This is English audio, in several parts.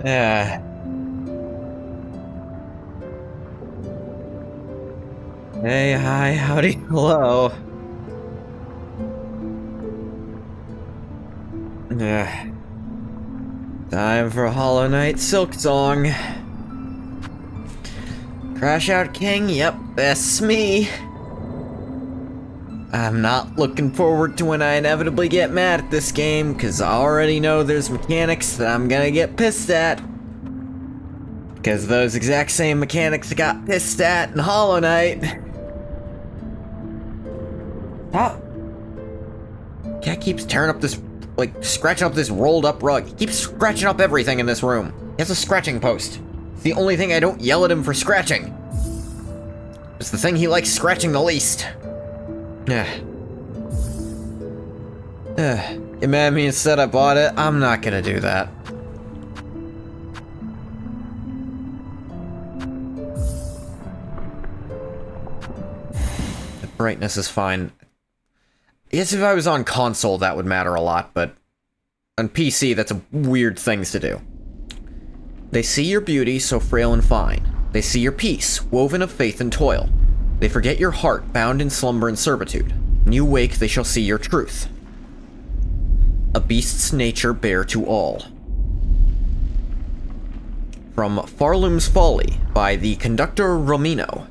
Yeah. Hey, hi, howdy, hello. Yeah. Time for Hollow Knight SILKSONG. Crash Out King, yep, that's me. I'm not looking forward to when I inevitably get mad at this game, because I already know there's mechanics that I'm gonna get pissed at. Because those exact same mechanics I got pissed at in Hollow Knight. Stop. Cat keeps tearing up this, like, scratching up this rolled up rug. He keeps scratching up everything in this room. He has a scratching post. It's the only thing I don't yell at him for scratching. It's the thing he likes scratching the least. Get mad at me and said I bought it. I'm not gonna do that. The brightness is fine. I guess if I was on console, that would matter a lot, but on PC, that's a weird things to do. They see your beauty, so frail and fine. They see your peace, woven of faith and toil. They forget your heart, bound in slumber and servitude. When you wake, they shall see your truth. A beast's nature bare to all. From Farloom's Folly, by the conductor Romino.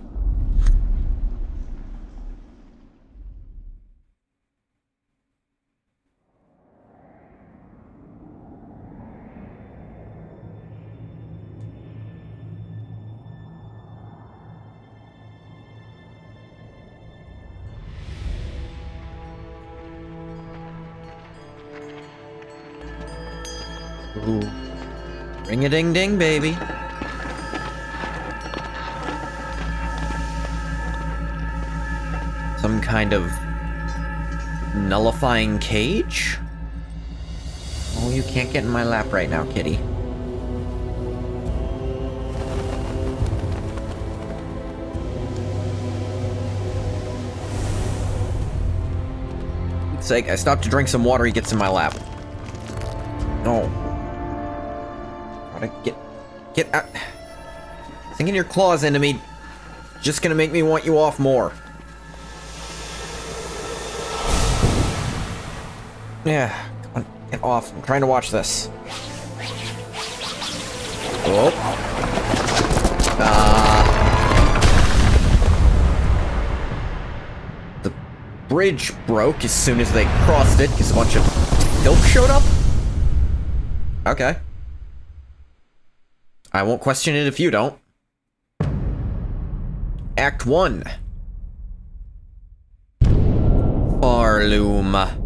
Ooh. Ring-a-ding-ding, baby. Some kind of nullifying cage? Oh, you can't get in my lap right now, kitty. For Pete's sake, I stopped to drink some water, he gets in my lap. No. Get out. Sinking your claws into me, just gonna make me want you off more. Yeah, come on, get off. I'm trying to watch this. Oh. The bridge broke as soon as they crossed it because a bunch of filth showed up? Okay. I won't question it if you don't. Act 1. Farloom.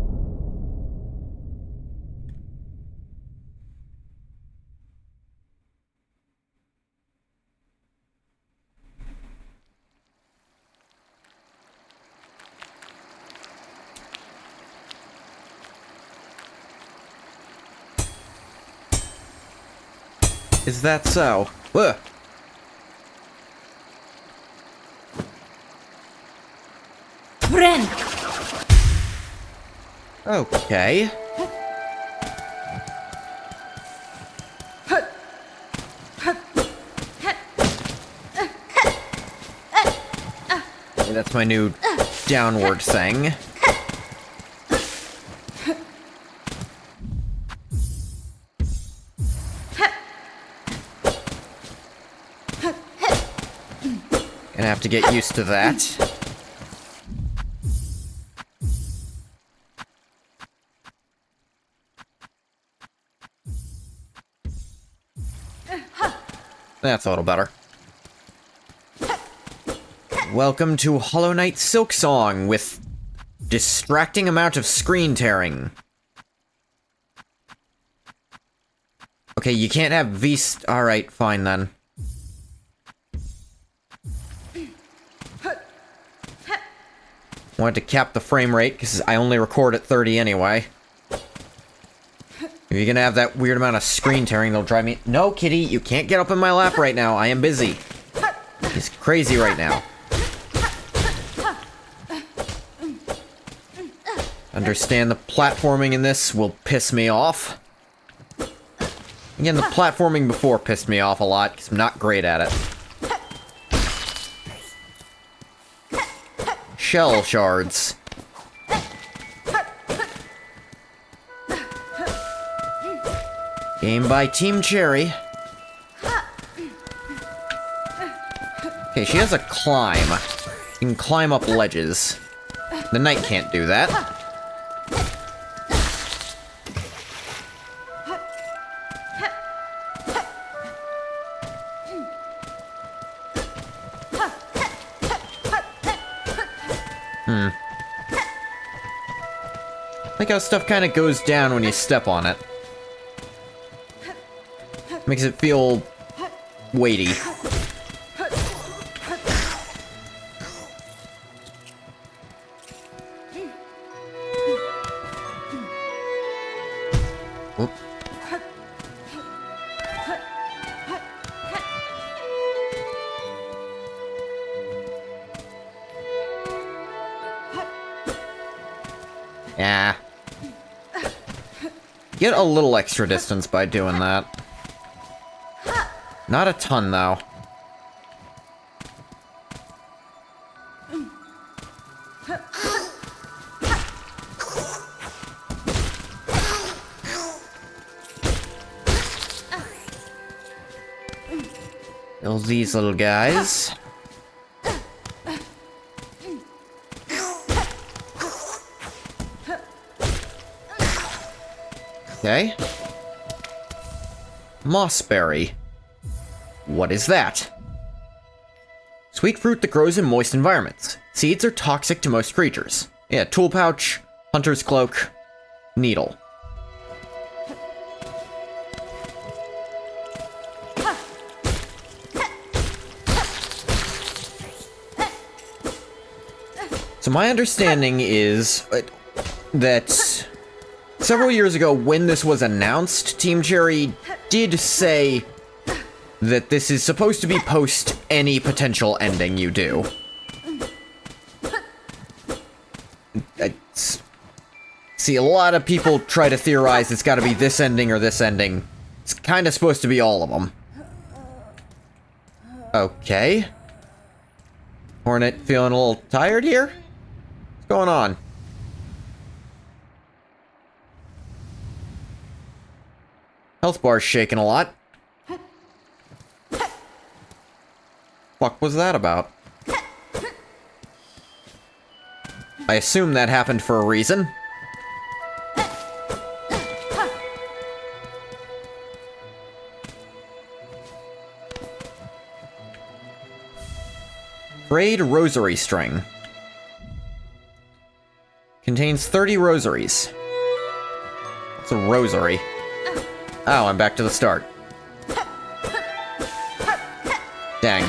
Is that so? Ugh. Friend. Okay. That's my new downward thing. Gonna have to get used to that. That's a little better. Welcome to Hollow Knight SILKSONG with distracting amount of screen tearing. Okay, you can't have Alright, fine then. Wanted to cap the frame rate, because I only record at 30 anyway. If you're gonna have that weird amount of screen tearing, they'll drive me— No, kitty, you can't get up in my lap right now. I am busy. He's crazy right now. Understand the platforming in this will piss me off. Again, the platforming before pissed me off a lot, because I'm not great at it. Shell shards. Game by Team Cherry. Okay, she has a climb. You can climb up ledges. The knight can't do that. I like how stuff kind of goes down when you step on it. Makes it feel weighty. Whoop. Yeah. Get a little extra distance by doing that. Not a ton, though. Kill these little guys. Okay. Mossberry. What is that? Sweet fruit that grows in moist environments. Seeds are toxic to most creatures. Yeah, tool pouch, hunter's cloak, needle. So my understanding is that several years ago when this was announced, Team Cherry did say that this is supposed to be post any potential ending you do. See, a lot of people try to theorize it's gotta be this ending or this ending. It's kinda supposed to be all of them. Okay. Hornet feeling a little tired here? What's going on? Health bar's shaking a lot. Fuck was that about? I assume that happened for a reason. Frayed rosary string. Contains 30 rosaries. It's a rosary. Oh, I'm back to the start. Dang.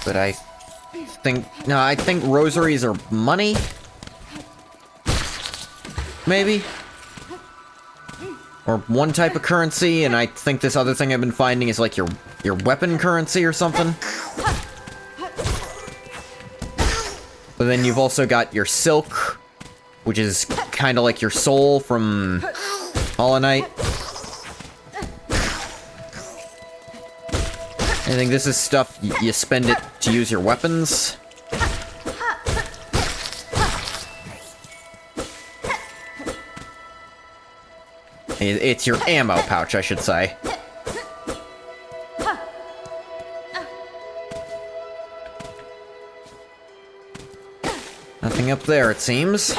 But I think rosaries are money? Maybe? Or one type of currency, and I think this other thing I've been finding is like your weapon currency or something. But then you've also got your silk, which is kind of like your soul from Hollow Knight. I think this is stuff you spend it to use your weapons. It's your ammo pouch, I should say. Nothing up there, it seems.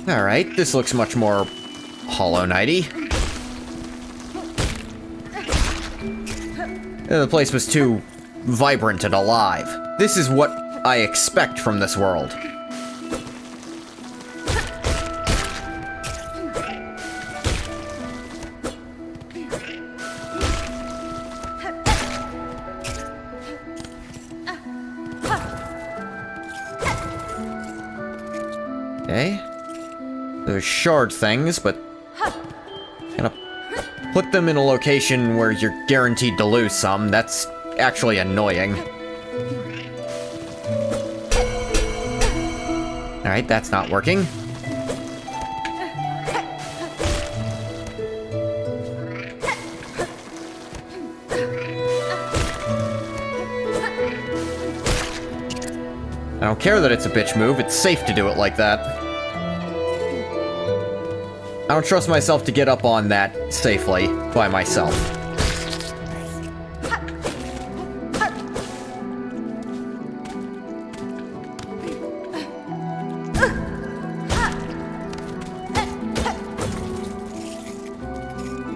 Alright, this looks much more Hollow Knight-y. The place was too vibrant and alive. This is what I expect from this world. those shard things, but gonna put them in a location where you're guaranteed to lose some. That's actually annoying. Alright, that's not working. I don't care that it's a bitch move, it's safe to do it like that. I don't trust myself to get up on that safely by myself.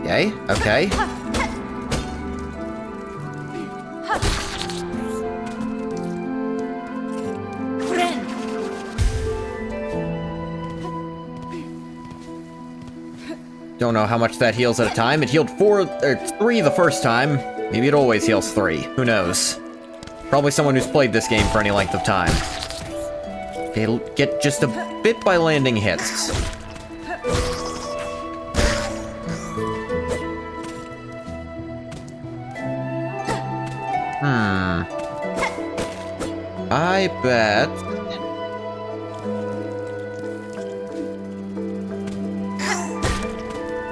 Okay, okay. Don't know how much that heals at a time. It healed 3 the first time. Maybe it always heals 3. Who knows? Probably someone who's played this game for any length of time. Okay, get just a bit by landing hits. I bet...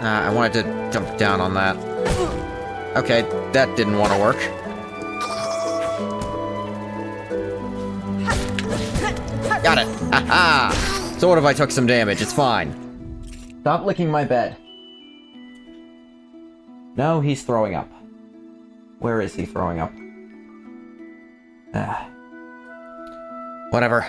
I wanted to jump down on that. Okay, that didn't want to work. Got it! Ha-ha! So what if I took some damage? It's fine. Stop licking my bed. No, he's throwing up. Where is he throwing up? Whatever.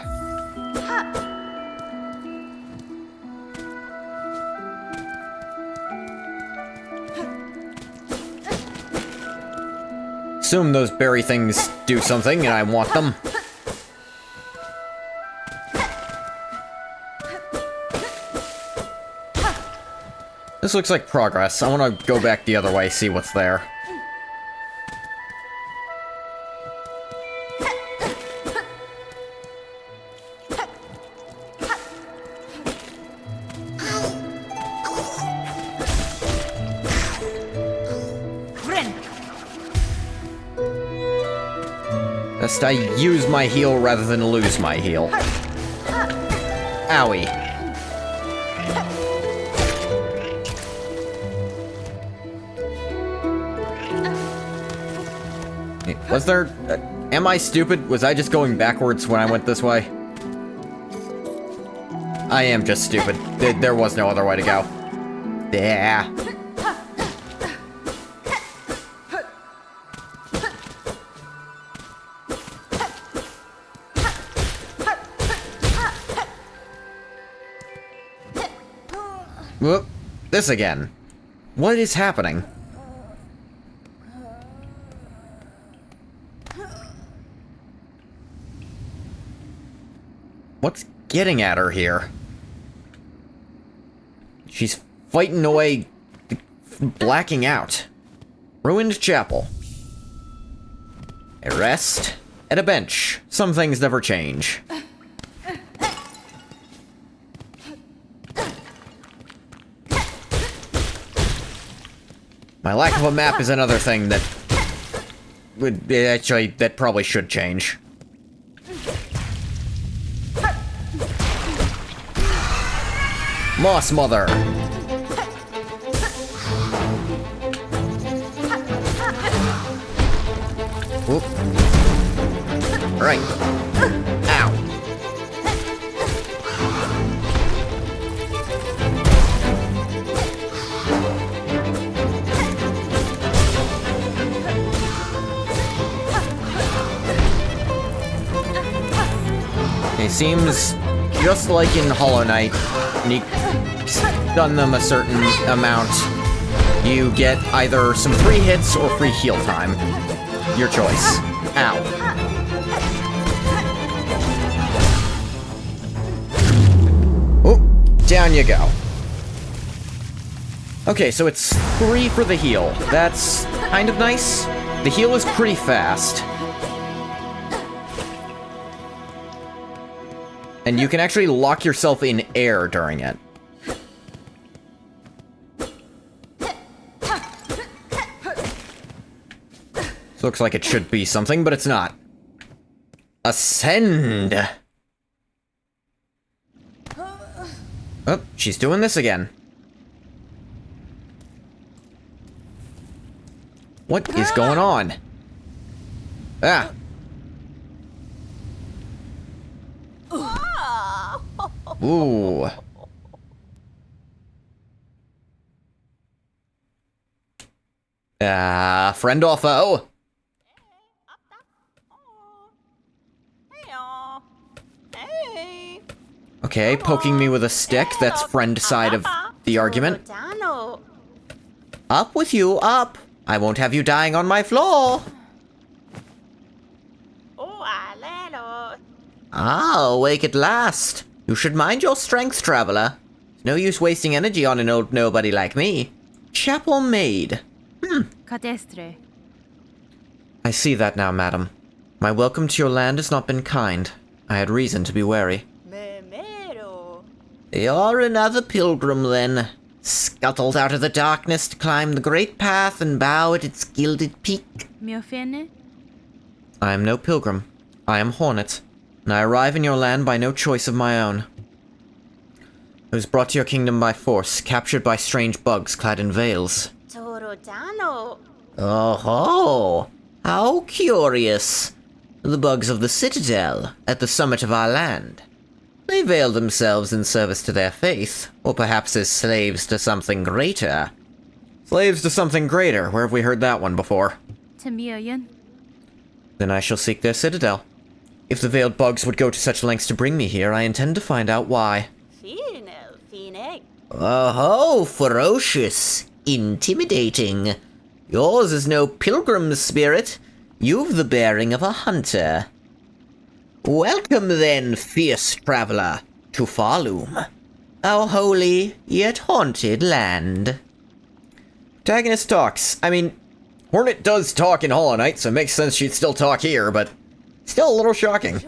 Assume those berry things do something, and I want them. This looks like progress. I want to go back the other way, see what's there. Best I use my heal rather than lose my heal. Owie. Was there... am I stupid? Was I just going backwards when I went this way? I am just stupid. There was no other way to go. Yeah. Whoop. This again. What is happening? What's getting at her here? She's fighting away, blacking out. Ruined chapel. A rest at a bench. Some things never change. My lack of a map is another thing that would actually that probably should change. Moss Mother. Whoop. Right. Ow. It seems just like in Hollow Knight, when you stun them a certain amount, you get either some free hits or free heal time. Your choice. Ow. Oh, down you go. Okay, so it's 3 for the heal. That's kind of nice. The heal is pretty fast. And you can actually lock yourself in air during it. Looks like it should be something, but it's not. Ascend! Oh, she's doing this again. What is going on? Ah! Ooh. Friend or foe? Okay, poking me with a stick, that's friend side of the argument. Up with you, up! I won't have you dying on my floor! Ah, awake at last. You should mind your strength, traveler. It's no use wasting energy on an old nobody like me. Chap or maid? Cadestre. I see that now, madam. My welcome to your land has not been kind. I had reason to be wary. You're another pilgrim, then. Scuttled out of the darkness to climb the great path and bow at its gilded peak. Mio fene? I am no pilgrim. I am Hornet, and I arrive in your land by no choice of my own. I was brought to your kingdom by force, captured by strange bugs clad in veils. Oh-ho! How curious. The bugs of the Citadel, at the summit of our land. They veil themselves in service to their faith, or perhaps as slaves to something greater. Slaves to something greater? Where have we heard that one before? Temioyen. Then I shall seek their citadel. If the veiled bugs would go to such lengths to bring me here, I intend to find out why. Oh-ho! Ferocious. Intimidating. Yours is no pilgrim spirit. You've the bearing of a hunter. Welcome then, fierce traveler, to Farloom, our holy yet haunted land. Protagonist talks. I mean, Hornet does talk in Hollow Knight, so it makes sense she'd still talk here, but still a little shocking.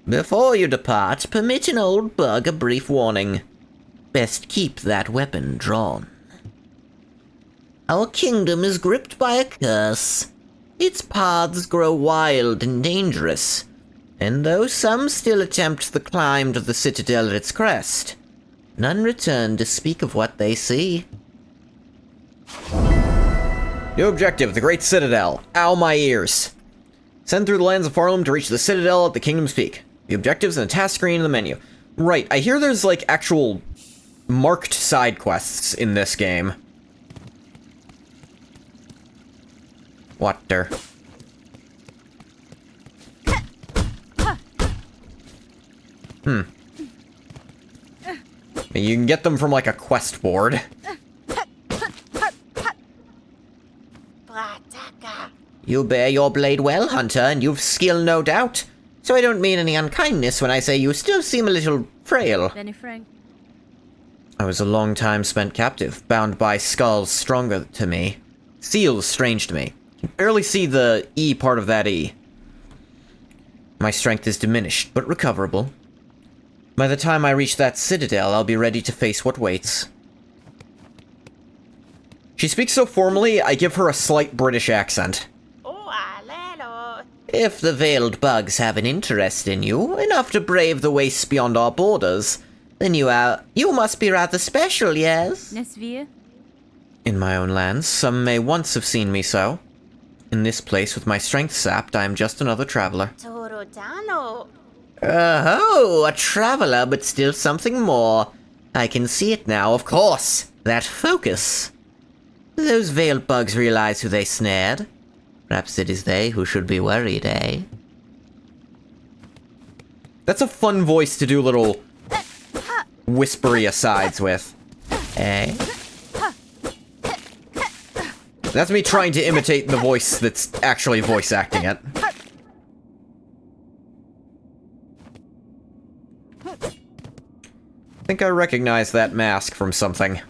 Before you depart, permit an old bug a brief warning. Best keep that weapon drawn. Our kingdom is gripped by a curse. Its paths grow wild and dangerous, and though some still attempt the climb to the citadel at its crest, none return to speak of what they see. New objective, the Great Citadel. Ow, my ears. Send through the lands of Farloom to reach the citadel at the kingdom's peak. The objectives and the task screen in the menu. Right, I hear there's like actual marked side quests in this game. Water. You can get them from like a quest board. You bear your blade well, Hunter, and you've skill no doubt. So I don't mean any unkindness when I say you still seem a little frail. Benny Frank. I was a long time spent captive, bound by skulls stronger to me. Seals strange to me. You can barely see the E part of that E. My strength is diminished, but recoverable. By the time I reach that citadel, I'll be ready to face what waits. She speaks so formally, I give her a slight British accent. If the veiled bugs have an interest in you, enough to brave the wastes beyond our borders, then you must be rather special, yes? Nesvie. In my own lands, some may once have seen me so. In this place, with my strength sapped, I am just another traveler. Oh, a traveler, but still something more. I can see it now, of course. That focus. Those veiled bugs realize who they snared. Perhaps it is they who should be worried, eh? That's a fun voice to do little whispery asides with. Eh? That's me trying to imitate the voice that's actually voice acting it. I think I recognize that mask from something.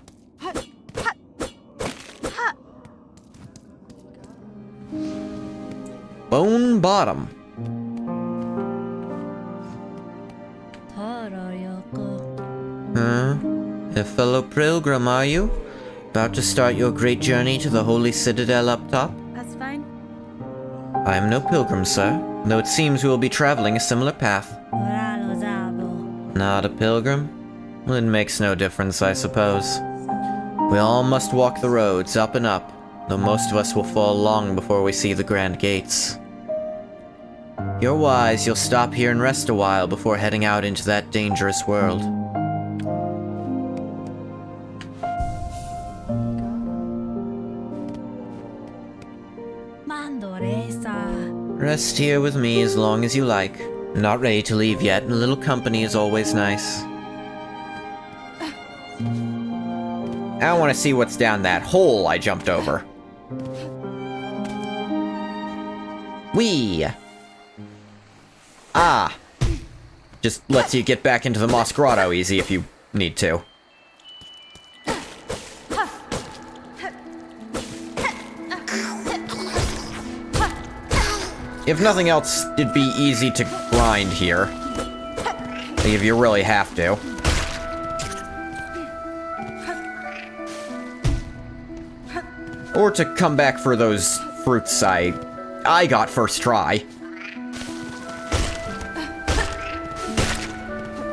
Bone Bottom. Huh? A fellow pilgrim, are you? About to start your great journey to the holy citadel up top? I am no pilgrim, sir, though it seems we will be traveling a similar path. Not a pilgrim? Well, it makes no difference, I suppose. We all must walk the roads up and up, though most of us will fall long before we see the grand gates. You're wise, you'll stop here and rest a while before heading out into that dangerous world. Rest here with me as long as you like. Not ready to leave yet, and a little company is always nice. I want to see what's down that hole I jumped over. Whee! Ah! Just lets you get back into the Moss Grotto easy if you need to. If nothing else, it'd be easy to grind here. If you really have to. Or to come back for those fruits I got first try.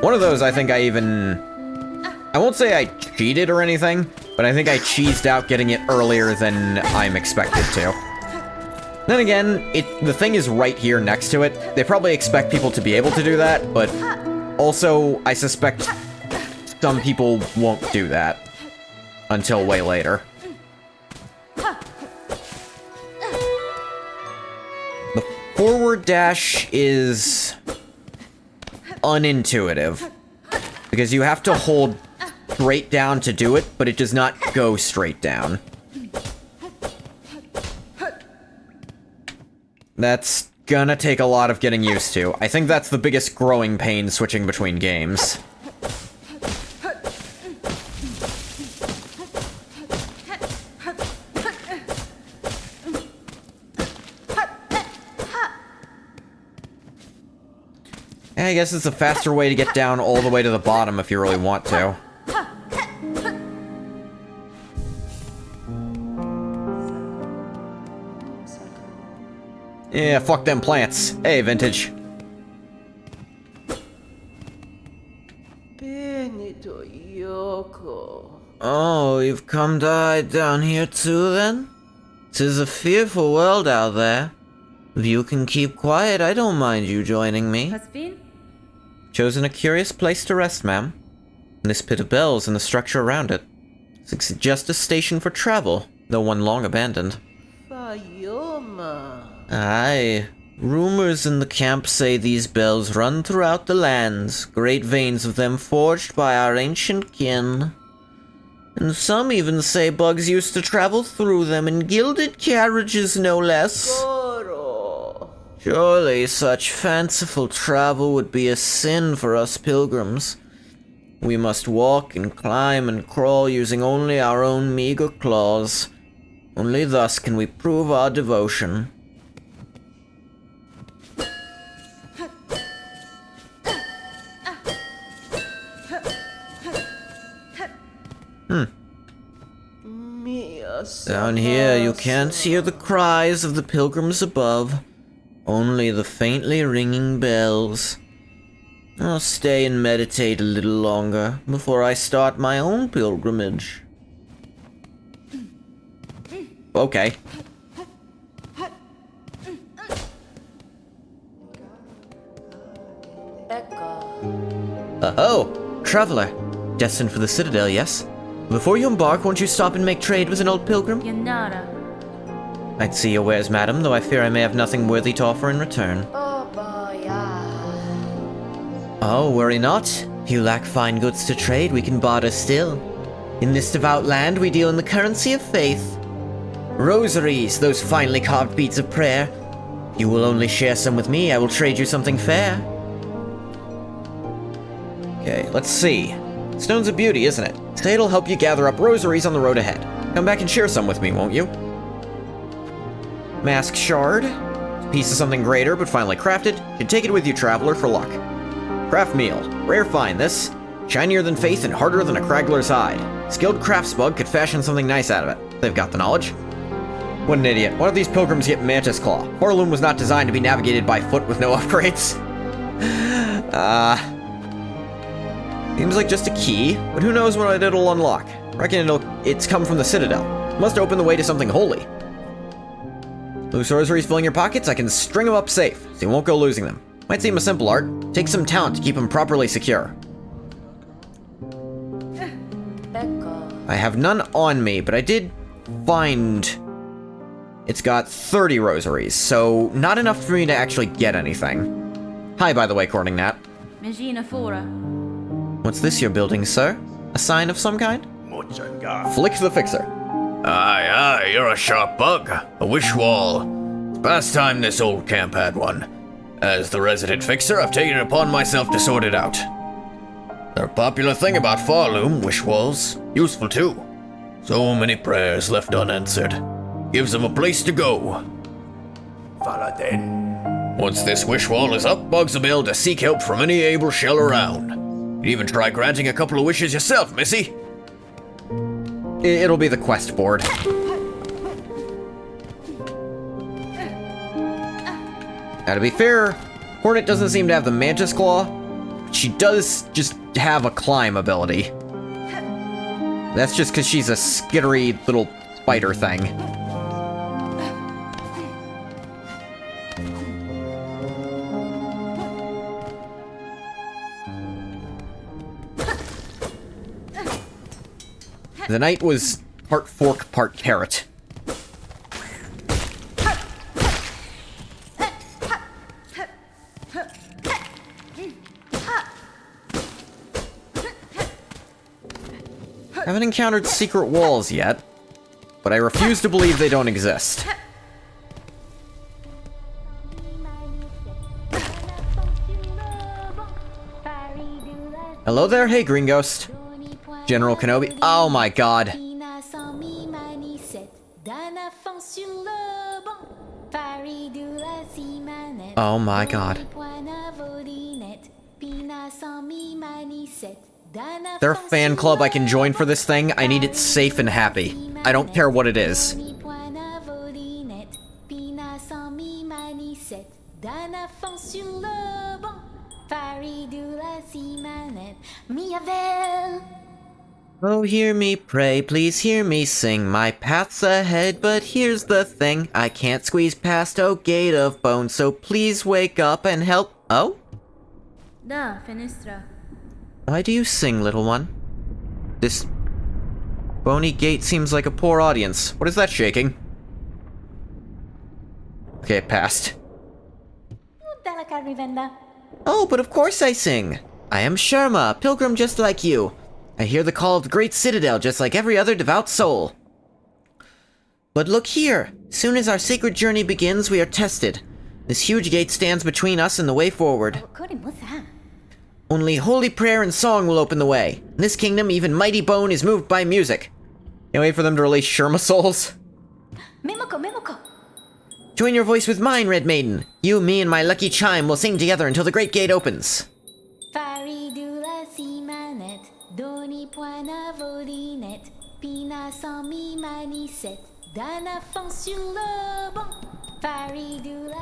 One of those I think I won't say I cheated or anything, but I think I cheesed out getting it earlier than I'm expected to. Then again, the thing is right here next to it. They probably expect people to be able to do that, but also I suspect some people won't do that until way later. The forward dash is unintuitive because you have to hold straight down to do it, but it does not go straight down. That's gonna take a lot of getting used to. I think that's the biggest growing pain switching between games. Yeah, I guess it's a faster way to get down all the way to the bottom if you really want to. Yeah, fuck them plants. Hey, Vintage. Oh, you've come to hide down here too, then? 'Tis a fearful world out there. If you can keep quiet, I don't mind you joining me. Chosen a curious place to rest, ma'am. This pit of bells and the structure around it. Suggest a station for travel, though one long abandoned. Aye. Rumors in the camp say these bells run throughout the lands, great veins of them forged by our ancient kin. And some even say bugs used to travel through them in gilded carriages, no less. Surely such fanciful travel would be a sin for us pilgrims. We must walk and climb and crawl using only our own meager claws. Only thus can we prove our devotion. Down here, you can't hear the cries of the pilgrims above, only the faintly ringing bells. I'll stay and meditate a little longer before I start my own pilgrimage. Okay. Oh, traveler. Destined for the Citadel, yes? Before you embark, won't you stop and make trade with an old pilgrim? Yanara. I'd see your wares, madam, though I fear I may have nothing worthy to offer in return. Oh, worry not. If you lack fine goods to trade, we can barter still. In this devout land, we deal in the currency of faith. Rosaries, those finely carved beads of prayer. If you will only share some with me, I will trade you something fair. Okay, let's see. Stone's a beauty, isn't it? Say it'll help you gather up rosaries on the road ahead. Come back and share some with me, won't you? Mask shard. Piece of something greater, but finely crafted. Should take it with you, traveler, for luck. Craft meal. Rare find, this. Shinier than faith and harder than a craggler's hide. Skilled craftsbug could fashion something nice out of it. They've got the knowledge. What an idiot. One of these pilgrims get Mantis Claw. Horloom was not designed to be navigated by foot with no upgrades. Seems like just a key, but who knows what it'll unlock. Reckon it's come from the Citadel. Must open the way to something holy. Loose rosaries filling your pockets, I can string them up safe, so you won't go losing them. Might seem a simple art. Take some talent to keep them properly secure. I have none on me, but I did find... It's got 30 rosaries, so not enough for me to actually get anything. Hi, by the way, Courting Nat. What's this you're building, sir? A sign of some kind? Flick the Fixer. Aye, you're a sharp bug. A wish wall. It's past time this old camp had one. As the resident fixer, I've taken it upon myself to sort it out. They're a popular thing about Farloom, wish walls. Useful too. So many prayers left unanswered. Gives them a place to go. Once this wish wall is up, bugs will be able to seek help from any able shell around. You even try granting a couple of wishes yourself, missy. It'll be the quest board. Now, to be fair, Hornet doesn't seem to have the Mantis Claw. She does just have a climb ability. That's just because she's a skittery little spider thing. The knight was part fork, part carrot. Haven't encountered secret walls yet, but I refuse to believe they don't exist. Hello there, hey Green Ghost. General Kenobi. Oh my god. Oh my god. Their fan club I can join for this thing. I need it safe and happy. I don't care what it is. Oh, hear me pray, please hear me sing. My path's ahead, but here's the thing. I can't squeeze past, oh gate of bone, so please wake up and help. Oh? Da, fenestra. Why do you sing, little one? This bony gate seems like a poor audience. What is that shaking? Okay, it passed. Oh, but of course I sing. I am Sharma, a pilgrim just like you. I hear the call of the great citadel just like every other devout soul. But look here. Soon as our sacred journey begins, we are tested. This huge gate stands between us and the way forward. Only holy prayer and song will open the way. In this kingdom, even mighty bone is moved by music. Can't wait for them to release Sherma Souls. Join your voice with mine, Red Maiden. You, me, and my lucky chime will sing together until the great gate opens.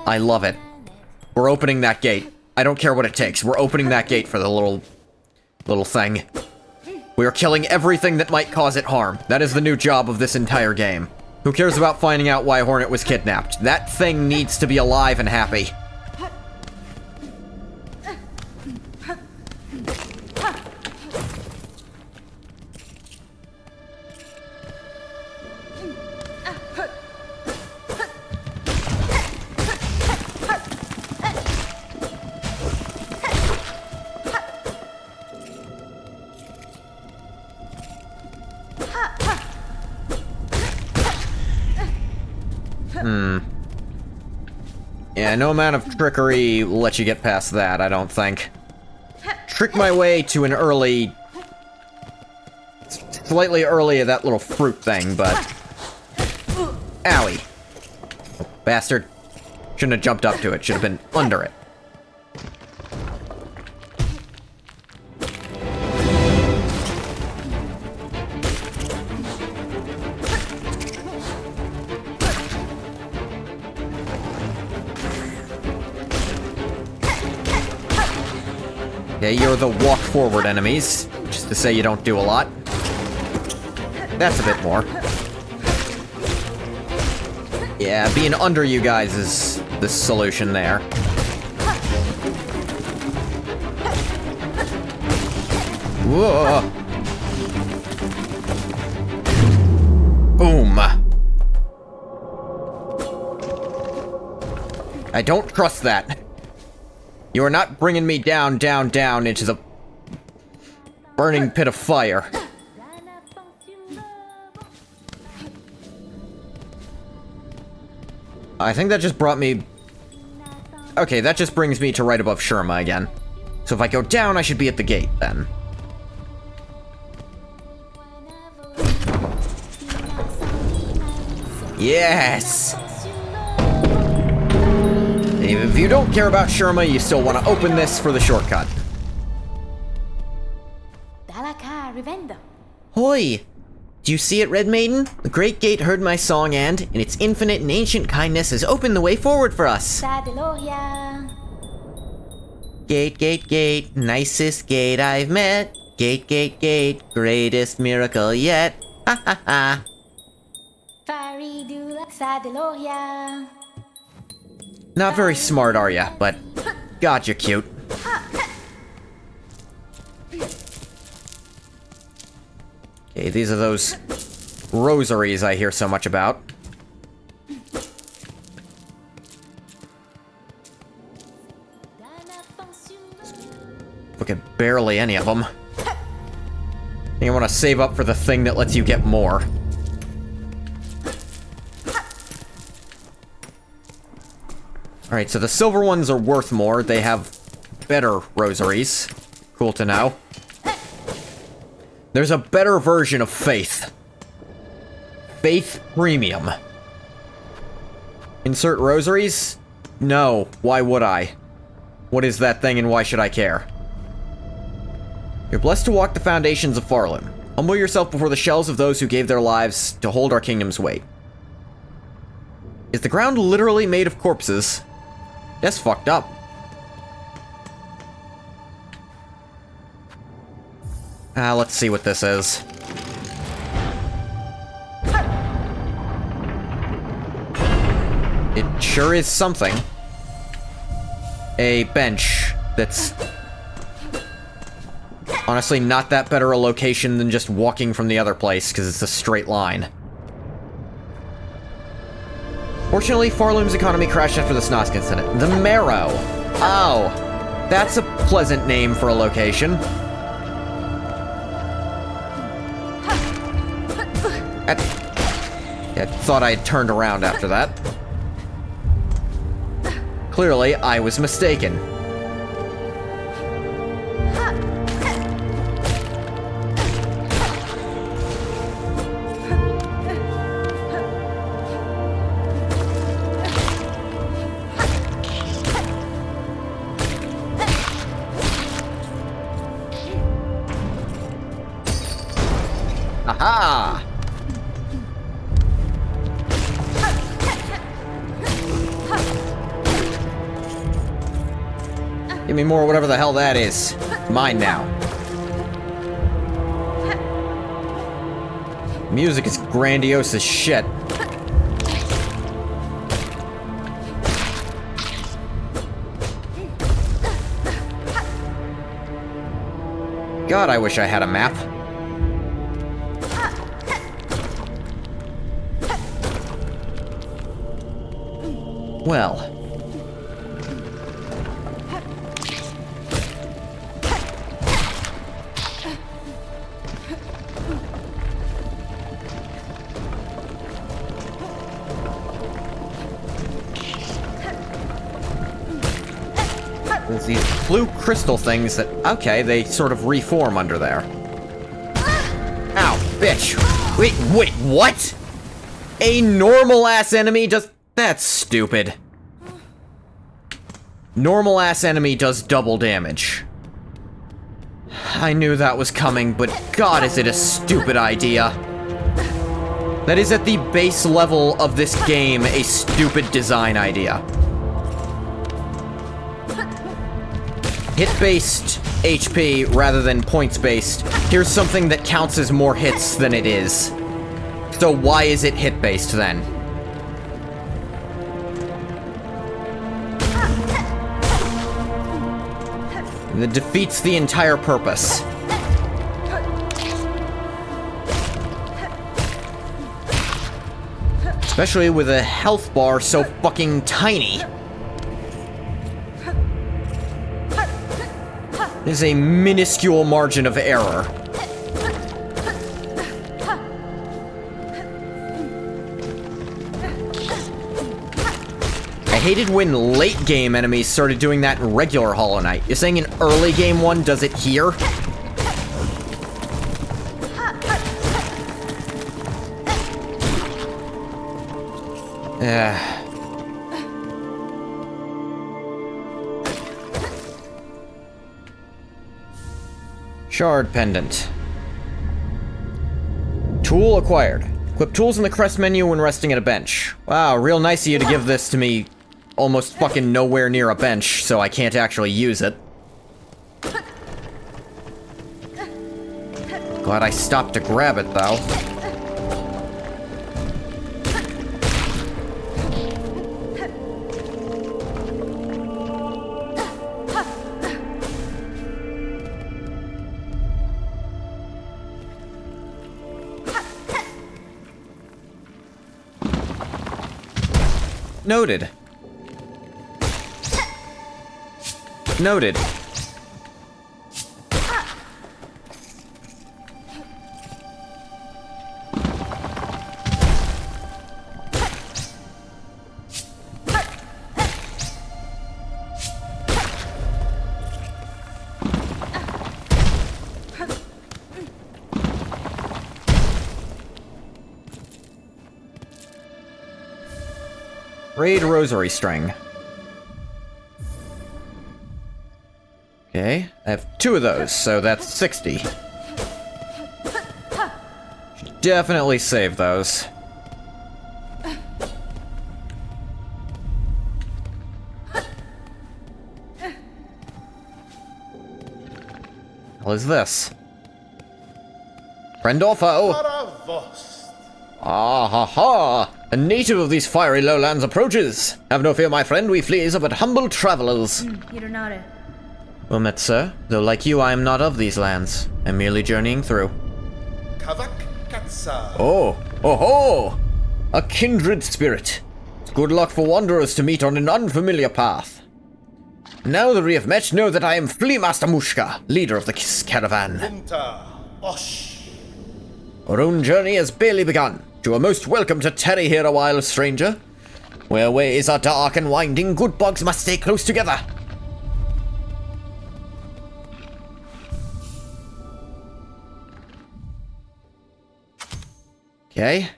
I love it. We're opening that gate. I don't care what it takes. We're opening that gate for the little thing. We are killing everything that might cause it harm. That is the new job of this entire game. Who cares about finding out why Hornet was kidnapped? That thing needs to be alive and happy. Yeah, no amount of trickery will let you get past that, I don't think. Trick my way to an early... slightly early of that little fruit thing, but... Owie. Oh, bastard. Shouldn't have jumped up to it, should have been under it. Okay, you're the walk-forward enemies, just to say you don't do a lot. That's a bit more. Yeah, being under you guys is the solution there. Whoa! Boom! I don't trust that. You are not bringing me down, down, down into the burning pit of fire. I think that just brought me... Okay, that just brings me to right above Sherma again. So if I go down, I should be at the gate, then. Yes! Even if you don't care about Sherma, you still want to open this for the shortcut. Hoi! Do you see it, Red Maiden? The Great Gate heard my song and, in its infinite and ancient kindness, has opened the way forward for us. Gate, gate, gate, nicest gate I've met. Gate, gate, gate, greatest miracle yet. Ha ha ha. Not very smart, are ya? But, God, you're cute. Okay, these are those rosaries I hear so much about. Look at barely any of them. I think I want to save up for the thing that lets you get more. Alright, so the silver ones are worth more. They have better rosaries. Cool to know. There's a better version of Faith. Faith Premium. Insert rosaries? No, why would I? What is that thing and why should I care? You're blessed to walk the foundations of Farloom. Humble yourself before the shells of those who gave their lives to hold our kingdom's weight. Is the ground literally made of corpses? That's fucked up. Let's see what this is. It sure is something. A bench that's honestly not that better a location than just walking from the other place, because it's a straight line. Fortunately, Farloom's economy crashed after the Snosk incident. The Marrow! Oh, that's a pleasant name for a location. I thought I had turned around after that. Clearly, I was mistaken. Aha! Give me more whatever the hell that is. Mine now. Music is grandiose as shit. God, I wish I had a map. Well. There's these blue crystal things that, okay, they sort of reform under there. Ow, bitch. Wait, what? A normal-ass enemy does... That's stupid. Normal-ass enemy does double damage. I knew that was coming, but God, is it a stupid idea. That is at the base level of this game a stupid design idea. hit-based HP rather than points-based, here's something that counts as more hits than it is. So why is it hit-based then? That defeats the entire purpose. Especially with a health bar so fucking tiny. There's a minuscule margin of error. I hated when late game enemies started doing that in regular Hollow Knight. You're saying an early game one does it here? Shard Pendant. Tool acquired. Equip tools in the crest menu when resting at a bench. Wow, real nice of you to give this to me almost fucking nowhere near a bench, so I can't actually use it. Glad I stopped to grab it, though. Noted. Noted. Braid rosary string. Okay, I have 2 of those, so that's 60. Should definitely save those. What is this? Friendolfo! Ah ha ha! A native of these fiery lowlands approaches. Have no fear, my friend, we fleas are but humble travelers. Well met, sir. Though like you, I am not of these lands. I'm merely journeying through. Oh, oh ho! A kindred spirit. It's good luck for wanderers to meet on an unfamiliar path. Now that we have met, know that I am Flea Master Mushka, leader of the caravan. Our own journey has barely begun. You are most welcome to tarry here a while, stranger. Where ways are dark and winding, good bugs must stay close together. Okay.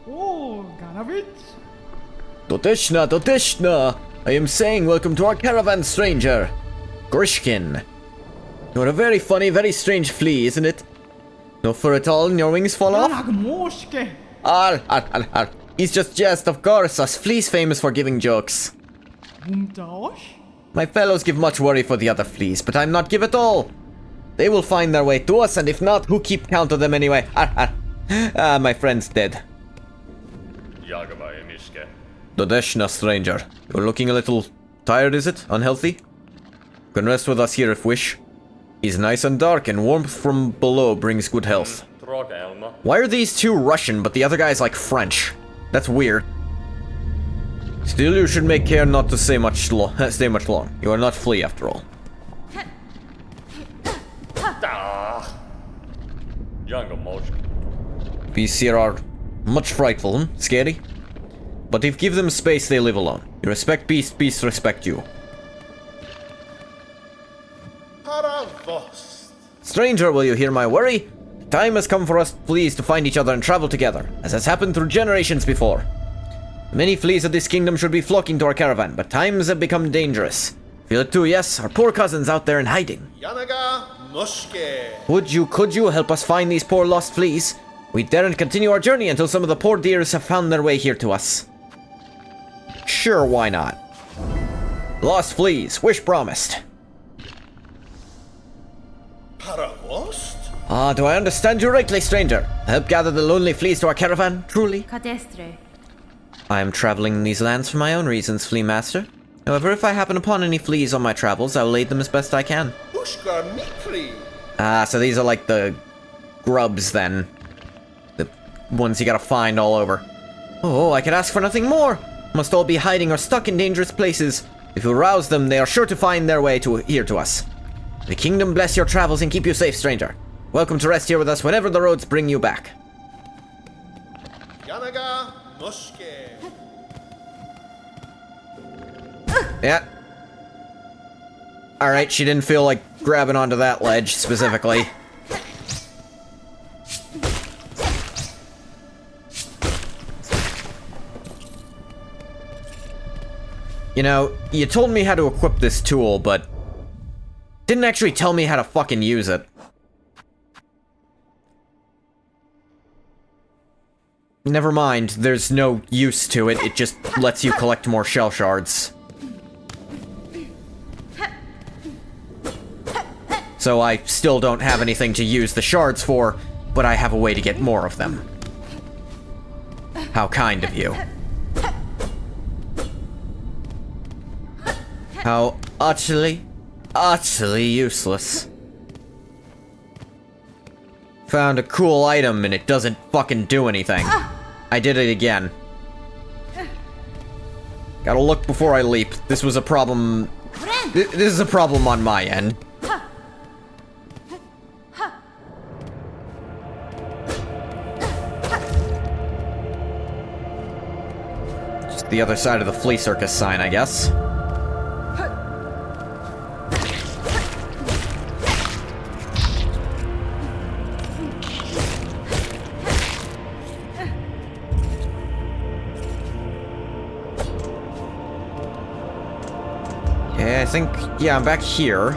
Oh, Ganavit! Doteshna, Doteshna! I am saying welcome to our caravan, stranger. Grishkin. You're a very funny, very strange flea, isn't it? No fur at all and your wings fall off? Al. He's just jest, of course. Us fleas famous for giving jokes. My fellows give much worry for the other fleas, but I'm not give at all. They will find their way to us, and if not, who keep count of them anyway? Ah, my friend's dead. Dodeshna, stranger. You're looking a little tired, is it? Unhealthy? You can rest with us here if wish. He's nice and dark, and warmth from below brings good health. Why are these 2 Russian, but the other guy's like French? That's weird. Still, you should make care not to stay much long. You are not flea after all. Beasts here are much frightful, Scary? But if give them space, they live alone. You respect beasts, beasts respect you. Stranger, will you hear my worry? The time has come for us fleas to find each other and travel together, as has happened through generations before. Many fleas of this kingdom should be flocking to our caravan, but times have become dangerous. Feel it too, yes? Our poor cousins out there in hiding. Could you help us find these poor lost fleas? We daren't continue our journey until some of the poor dears have found their way here to us. Sure, why not? Lost fleas, wish promised. Do I understand you rightly, stranger? Help gather the lonely fleas to our caravan, truly? Cadestre. I am traveling in these lands for my own reasons, Flea Master. However, if I happen upon any fleas on my travels, I will aid them as best I can. So these are like the grubs, then. The ones you gotta find all over. Oh, I could ask for nothing more. Must all be hiding or stuck in dangerous places. If you rouse them, they are sure to find their way here to us. The kingdom bless your travels and keep you safe, stranger. Welcome to rest here with us whenever the roads bring you back. Yeah. Alright, she didn't feel like grabbing onto that ledge, specifically. You know, you told me how to equip this tool, but didn't actually tell me how to fucking use it. Never mind, there's no use to it, it just lets you collect more shell shards. So I still don't have anything to use the shards for, but I have a way to get more of them. How kind of you. How utterly useless. Found a cool item and it doesn't fucking do anything. I did it again. Gotta look before I leap. This was a problem. This is a problem on my end. Just the other side of the flea circus sign, I guess. Okay, I think, yeah, I'm back here.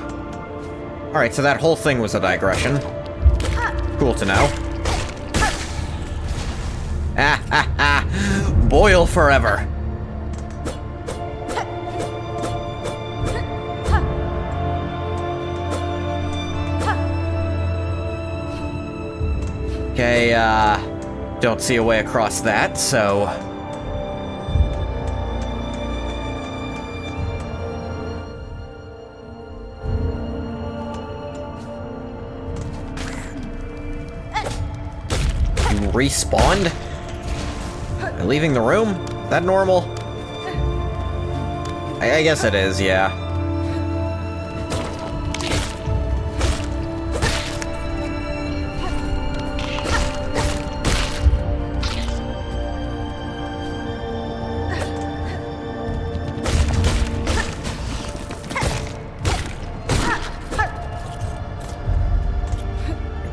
Alright, so that whole thing was a digression. Cool to know. Ah ha ha! Boil forever! Okay, don't see a way across that, so... Respawned? Leaving the room? Is that normal? I guess it is, yeah.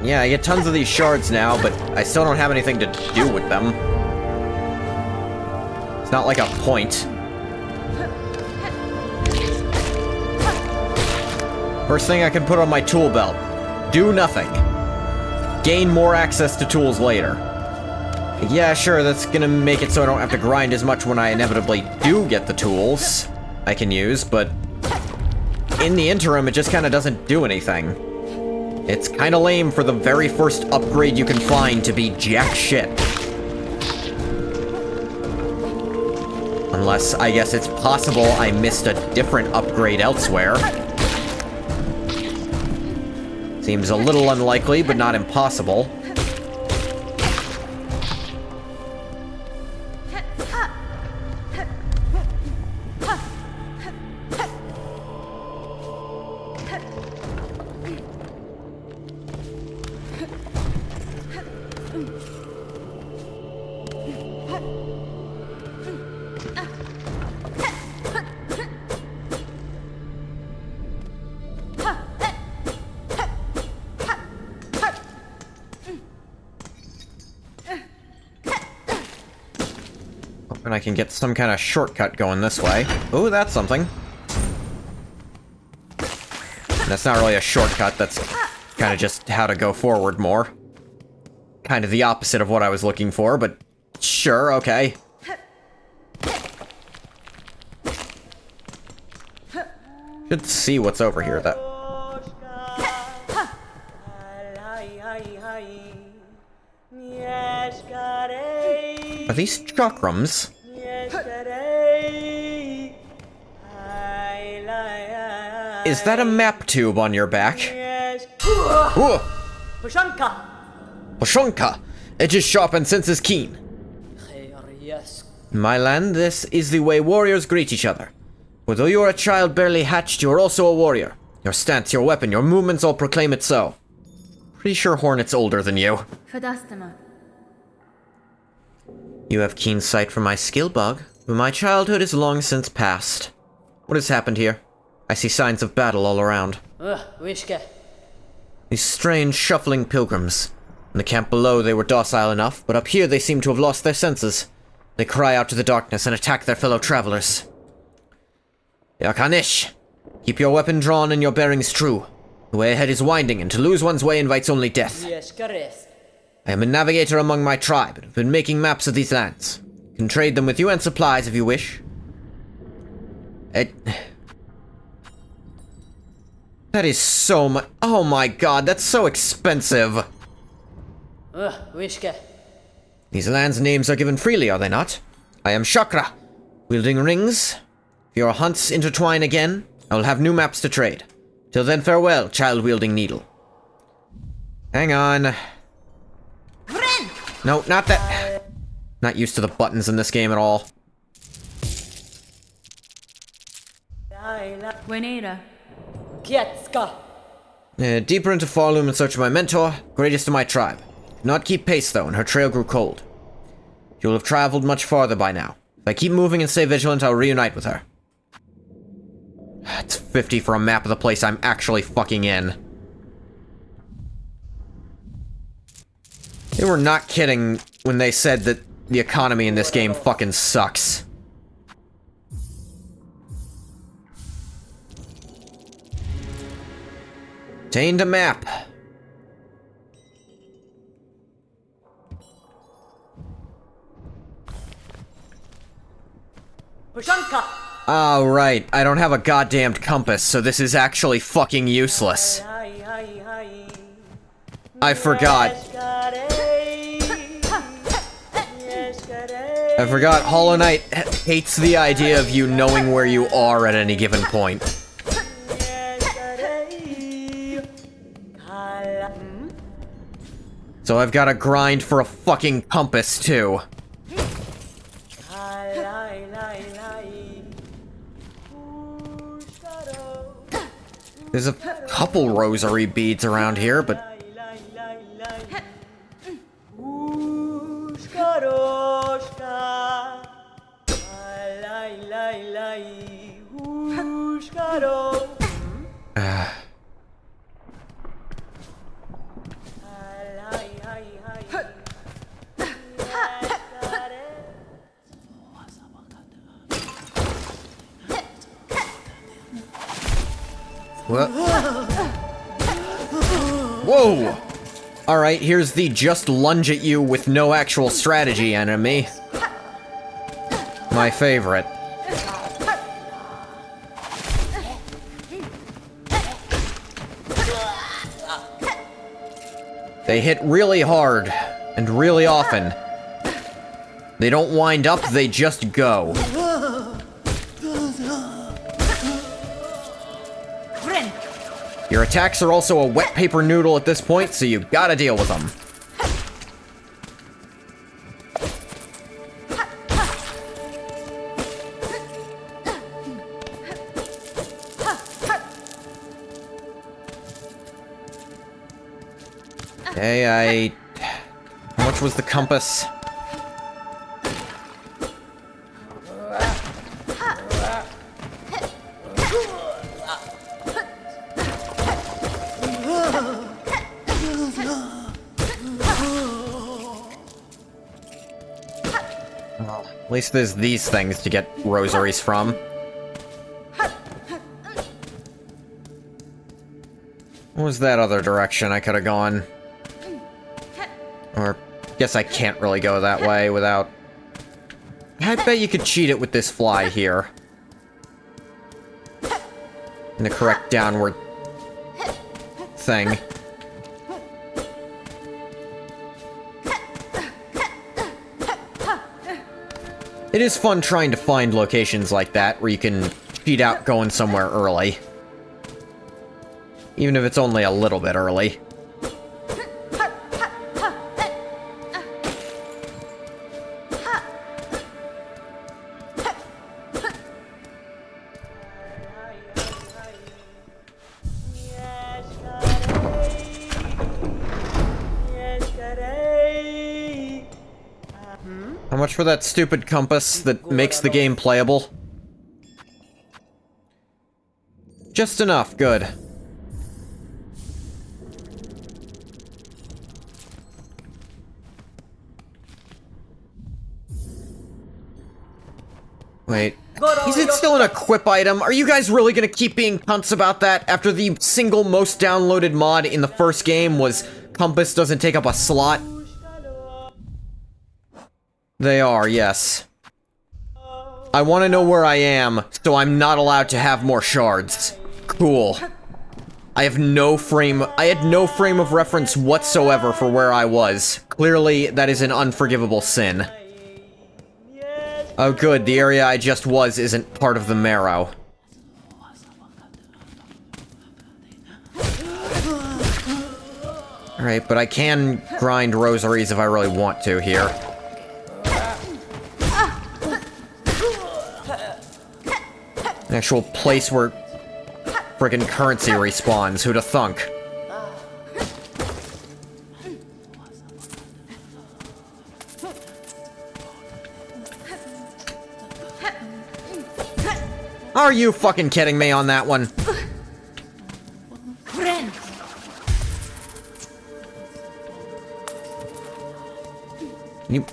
Yeah, I get tons of these shards now, but I still don't have anything to do with them. It's not like a point. First thing I can put on my tool belt. Do nothing. Gain more access to tools later. Yeah, sure, that's gonna make it so I don't have to grind as much when I inevitably do get the tools I can use, but in the interim, it just kinda doesn't do anything. It's kinda lame for the very first upgrade you can find to be jack shit. Unless, I guess it's possible I missed a different upgrade elsewhere. Seems a little unlikely, but not impossible. And I can get some kind of shortcut going this way. Ooh, that's something. That's not really a shortcut, that's kind of just how to go forward more. kind of the opposite of what I was looking for, but sure, okay. Should see what's over here, though. Are these chakrams? Is that a map tube on your back? Whoa! Poshonka! Edges sharp and senses keen. In my land, this is the way warriors greet each other. For though you are a child barely hatched, you are also a warrior. Your stance, your weapon, your movements all proclaim it so. Pretty sure Hornet's older than you. Fadastama. You have keen sight for my skill, Bug, but my childhood is long since past. What has happened here? I see signs of battle all around. These strange, shuffling pilgrims. In the camp below they were docile enough, but up here they seem to have lost their senses. They cry out to the darkness and attack their fellow travelers. Yakanish! Keep your weapon drawn and your bearings true. The way ahead is winding, and to lose one's way invites only death. I am a navigator among my tribe, and have been making maps of these lands. You can trade them with you and supplies if you wish. That is so much. Oh my god, that's so expensive. These lands' names are given freely, are they not? I am Chakra, wielding rings. If your hunts intertwine again, I will have new maps to trade. Till then, farewell, child-wielding needle. Hang on. No, not that. Not used to the buttons in this game at all. Wenera. Deeper into Farloom in search of my mentor, greatest of my tribe. Could not keep pace, though, and her trail grew cold. She will have traveled much farther by now. If I keep moving and stay vigilant, I'll reunite with her. It's 50 for a map of the place I'm actually fucking in. They were not kidding when they said that the economy in this game fucking sucks. Obtained a map. Oh, right. I don't have a goddamned compass, so this is actually fucking useless. I forgot. Hollow Knight hates the idea of you knowing where you are at any given point. So I've got to grind for a fucking compass, too. There's a couple rosary beads around here, but... What? Whoa! Alright, here's the just lunge at you with no actual strategy enemy. My favorite. They hit really hard, and really often. They don't wind up, they just go. Your attacks are also a wet paper noodle at this point, so you gotta deal with them. Okay, how much was the compass? At least there's these things to get rosaries from. What was that other direction I could have gone? Or, guess I can't really go that way without... I bet you could cheat it with this fly here. In the correct downward thing. It is fun trying to find locations like that where you can cheat out going somewhere early. Even if it's only a little bit early. How much for that stupid compass that makes the game playable? Just enough, good. Wait, is it still an equip item? Are you guys really gonna keep being cunts about that after the single most downloaded mod in the first game was compass doesn't take up a slot? They are, yes. I want to know where I am, so I'm not allowed to have more shards. Cool. I had no frame of reference whatsoever for where I was. Clearly, that is an unforgivable sin. Oh good, the area I just was isn't part of the marrow. Alright, but I can grind rosaries if I really want to here. An actual place where friggin' currency respawns, who'da thunk? Are you fucking kidding me on that one? You...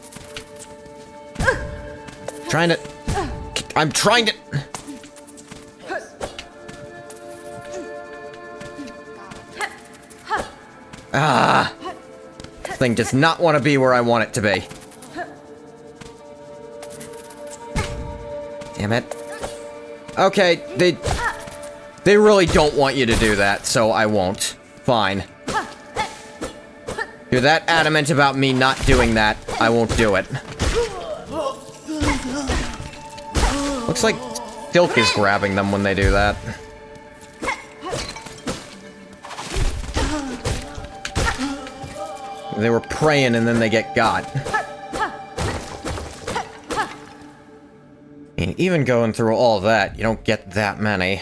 I'm trying to... Ah! Thing does not want to be where I want it to be. Damn it. Okay, they really don't want you to do that, so I won't. Fine. You're that adamant about me not doing that, I won't do it. Looks like Silk is grabbing them when they do that. They were praying and then they get got. And even going through all that, you don't get that many.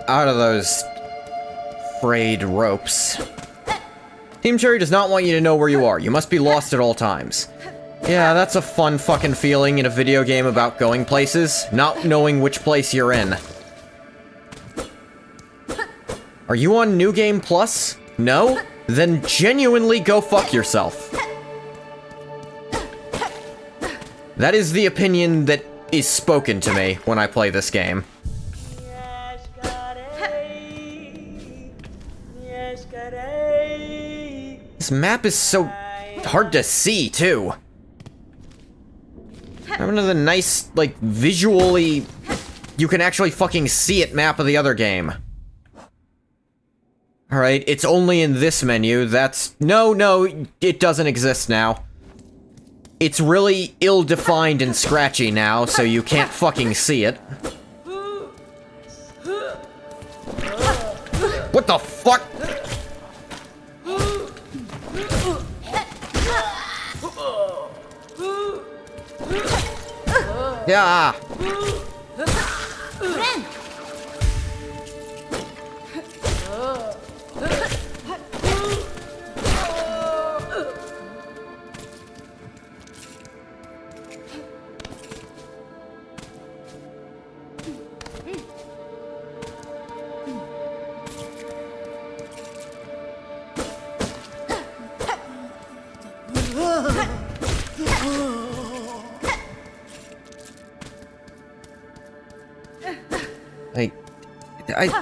Out of those frayed ropes. Team Cherry does not want you to know where you are. You must be lost at all times. Yeah, that's a fun fucking feeling in a video game about going places, not knowing which place you're in. Are you on New Game Plus? No? Then genuinely go fuck yourself. That is the opinion that is spoken to me when I play this game. This map is so hard to see, too. One of the nice, like, visually, you can actually fucking see it map of the other game. Alright, it's only in this menu, that's... No, it doesn't exist now. It's really ill-defined and scratchy now, so you can't fucking see it. What the fuck? Yeah.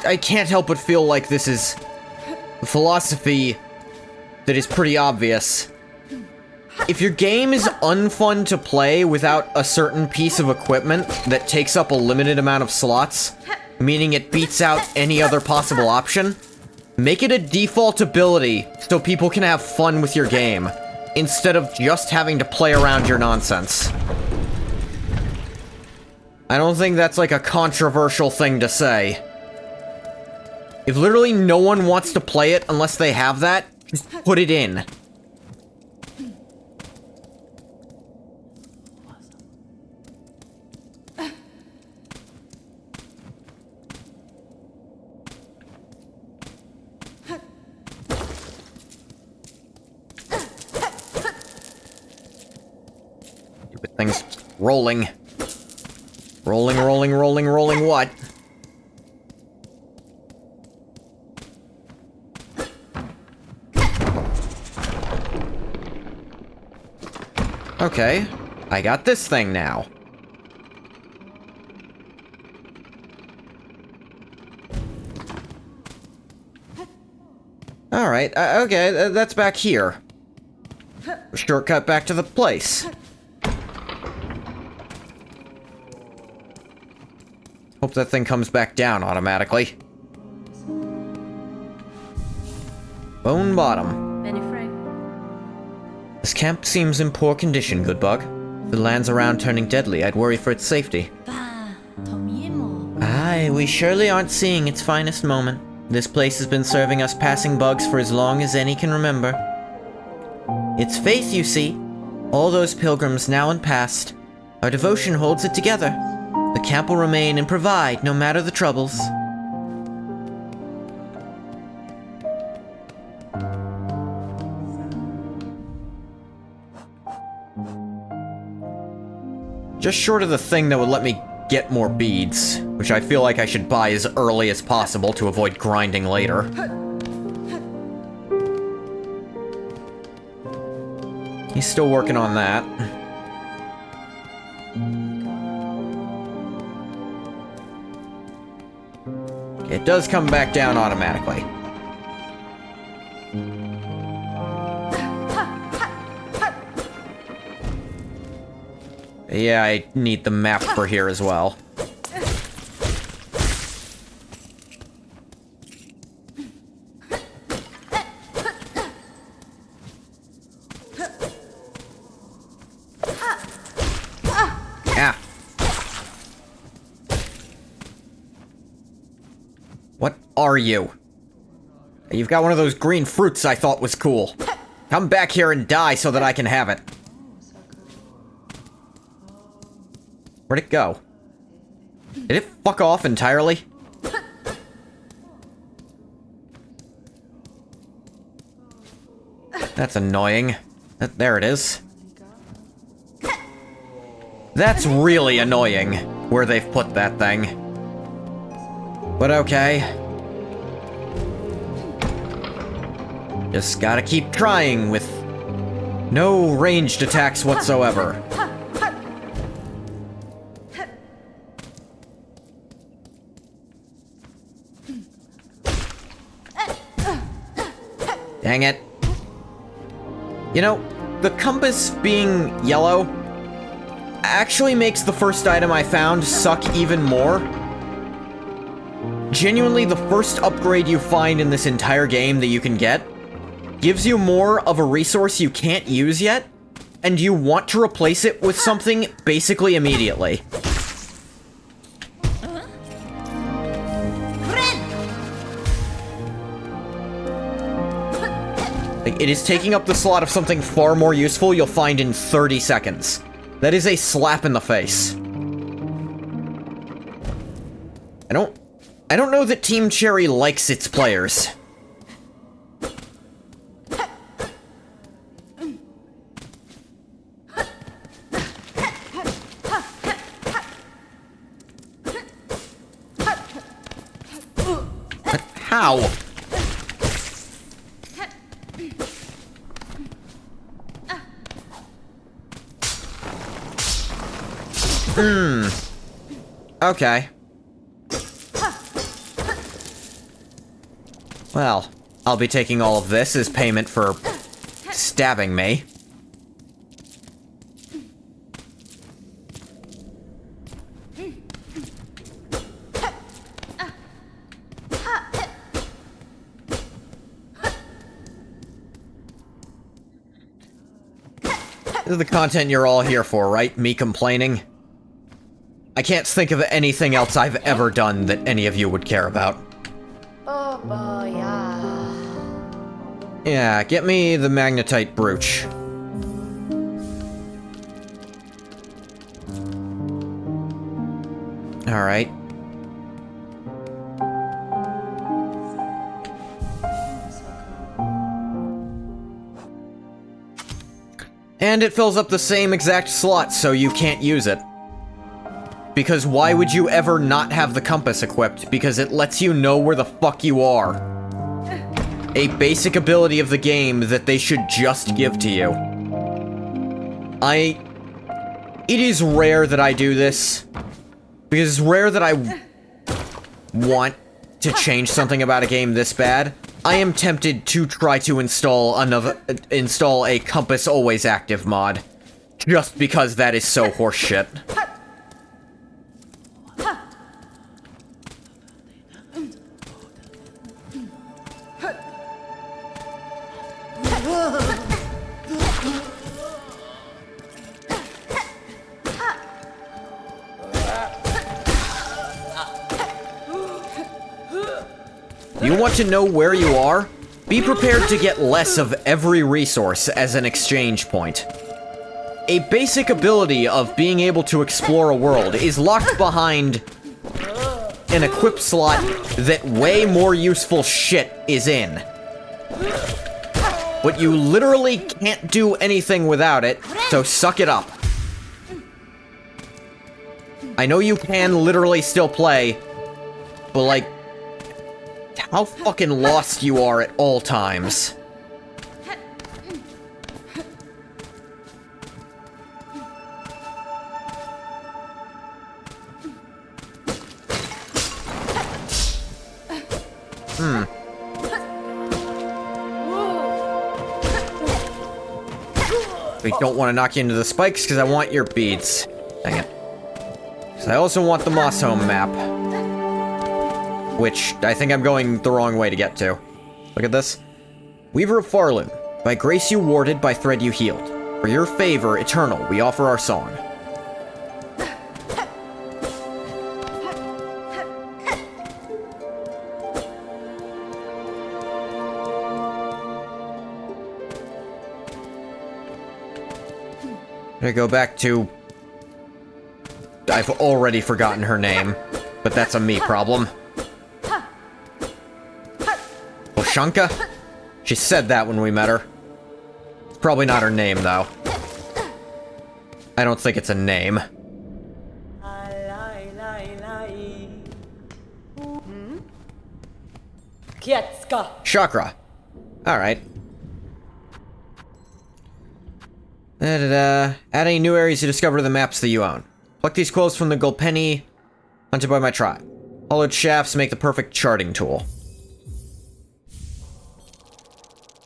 I can't help but feel like this is the philosophy that is pretty obvious. If your game is unfun to play without a certain piece of equipment that takes up a limited amount of slots, meaning it beats out any other possible option, make it a default ability so people can have fun with your game, instead of just having to play around your nonsense. I don't think that's like a controversial thing to say. If literally no one wants to play it unless they have that, just put it in. Stupid thing's rolling. Rolling what? Okay, I got this thing now. Alright, okay, that's back here. Shortcut back to the place. Hope that thing comes back down automatically. Bone bottom. Very frank. This camp seems in poor condition, good bug. If the land's around turning deadly, I'd worry for its safety. Aye, we surely aren't seeing its finest moment. This place has been serving us passing bugs for as long as any can remember. It's faith, you see. All those pilgrims now and past. Our devotion holds it together. The camp will remain and provide, no matter the troubles. Just short of the thing that would let me get more beads, which I feel like I should buy as early as possible to avoid grinding later. He's still working on that. It does come back down automatically. Yeah, I need the map for here as well. Ah. What are you? You've got one of those green fruits I thought was cool. Come back here and die so that I can have it. Where'd it go? Did it fuck off entirely? That's annoying. There it is. That's really annoying, where they've put that thing. But okay. Just gotta keep trying with no ranged attacks whatsoever. Dang it. You know, the compass being yellow actually makes the first item I found suck even more. Genuinely, the first upgrade you find in this entire game that you can get gives you more of a resource you can't use yet, and you want to replace it with something basically immediately. It is taking up the slot of something far more useful you'll find in 30 seconds. That is a slap in the face. I don't know that Team Cherry likes its players. But how? Okay. Well, I'll be taking all of this as payment for stabbing me. This is the content you're all here for, right? Me complaining? I can't think of anything else I've ever done that any of you would care about. Oh boy, yeah. Yeah, get me the magnetite brooch. Alright. And it fills up the same exact slot, so you can't use it. Because why would you ever not have the compass equipped? Because it lets you know where the fuck you are. A basic ability of the game that they should just give to you. It is rare that I do this. Because it's rare that I want to change something about a game this bad. I am tempted to try to install a compass always active mod. Just because that is so horseshit. You want to know where you are? Be prepared to get less of every resource as an exchange point. A basic ability of being able to explore a world is locked behind an equip slot that way more useful shit is in. But you literally can't do anything without it, so suck it up. I know you can literally still play, but like, how fucking lost you are at all times. We don't want to knock you into the spikes because I want your beads. Dang it. Because I also want the Moss Home map. Which I think I'm going the wrong way to get to. Look at this. Weaver of Farloon. By grace you warded, by thread you healed. For your favor, eternal, we offer our song. I go back to... I've already forgotten her name, but that's a me problem. Oshanka? She said that when we met her. It's probably not her name, though. I don't think it's a name. Chakra. Alright. Add any new areas you discover to the maps that you own. Pluck these quills from the Gulpenny hunted by my tribe. Hollowed shafts make the perfect charting tool.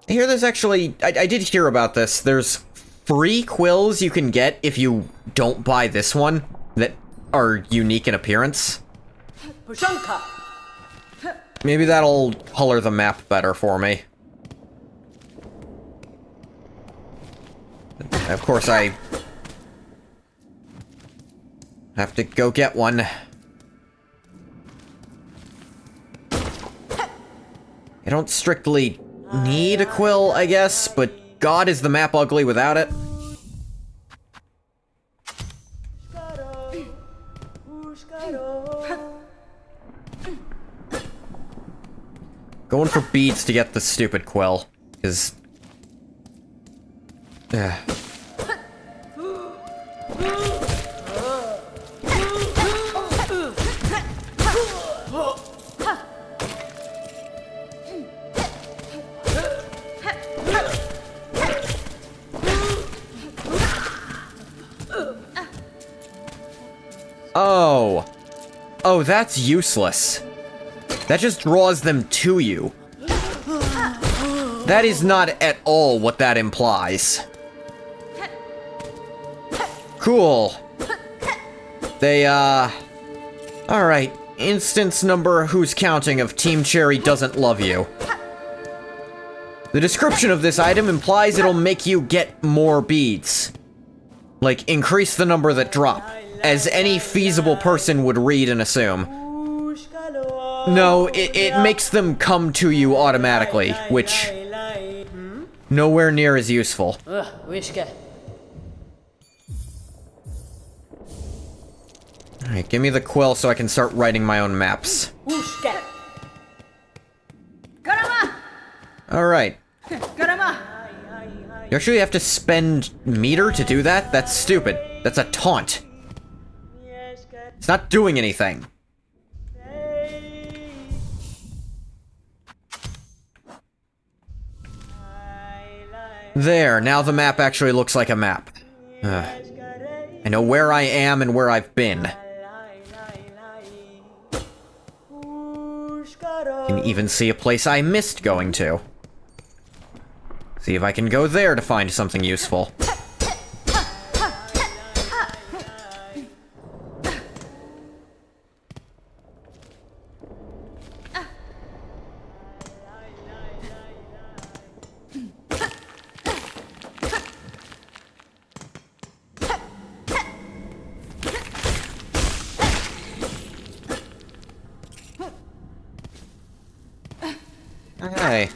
I hear there's actually... I did hear about this. There's free quills you can get if you don't buy this one that are unique in appearance. Maybe that'll color the map better for me. Of course, I have to go get one. I don't strictly need a quill, I guess, but God, is the map ugly without it? Going for beads to get the stupid quill is... Oh. Oh, that's useless. That just draws them to you. That is not at all what that implies. Cool. They, Alright, instance number who's counting of Team Cherry doesn't love you. The description of this item implies it'll make you get more beads. Like, increase the number that drop, as any feasible person would read and assume. No, it makes them come to you automatically, which... nowhere near as useful. Alright, give me the quill so I can start writing my own maps. Alright. You actually have to spend meter to do that? That's stupid. That's a taunt. It's not doing anything. There, now the map actually looks like a map. I know where I am and where I've been. Can even see a place I missed going to. See if I can go there to find something useful. Okay.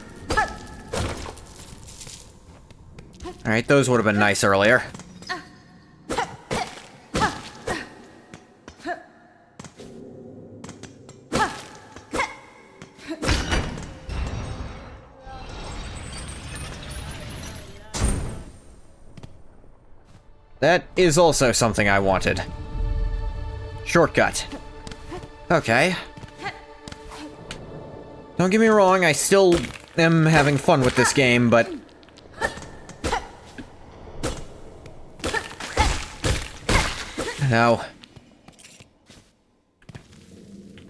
Alright, those would have been nice earlier. That is also something I wanted. Shortcut. Okay. Don't get me wrong, I still am having fun with this game, but... now...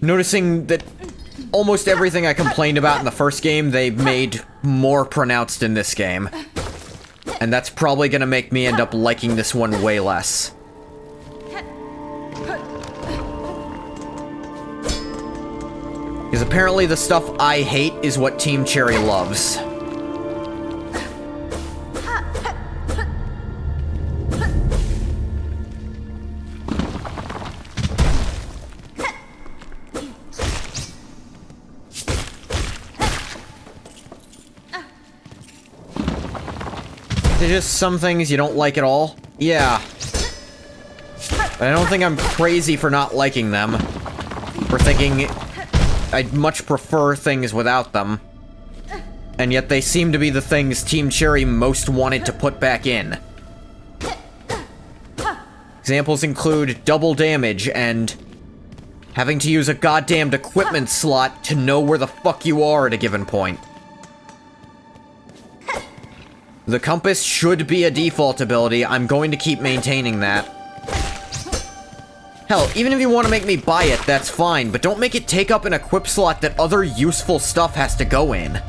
noticing that almost everything I complained about in the first game, they made more pronounced in this game. And that's probably gonna make me end up liking this one way less. Because apparently the stuff I hate is what Team Cherry loves. There's just some things you don't like at all. Yeah. But I don't think I'm crazy for not liking them. For thinking I'd much prefer things without them. And yet they seem to be the things Team Cherry most wanted to put back in. Examples include double damage and having to use a goddamned equipment slot to know where the fuck you are at a given point. The compass should be a default ability. I'm going to keep maintaining that. Hell, even if you want to make me buy it, that's fine, but don't make it take up an equip slot that other useful stuff has to go in.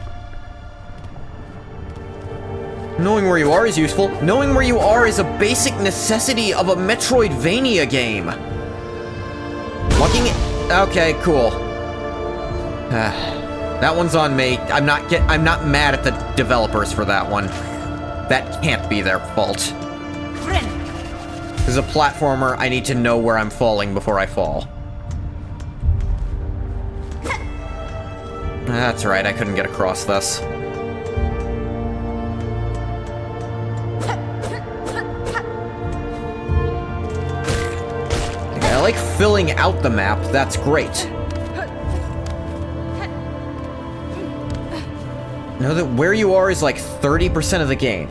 Knowing where you are is useful. Knowing where you are is a basic necessity of a Metroidvania game. Looking at... okay, cool. That one's on me. I'm not mad at the developers for that one. That can't be their fault. As a platformer, I need to know where I'm falling before I fall. That's right, I couldn't get across this. I like filling out the map, that's great. Know that where you are is like 30% of the game.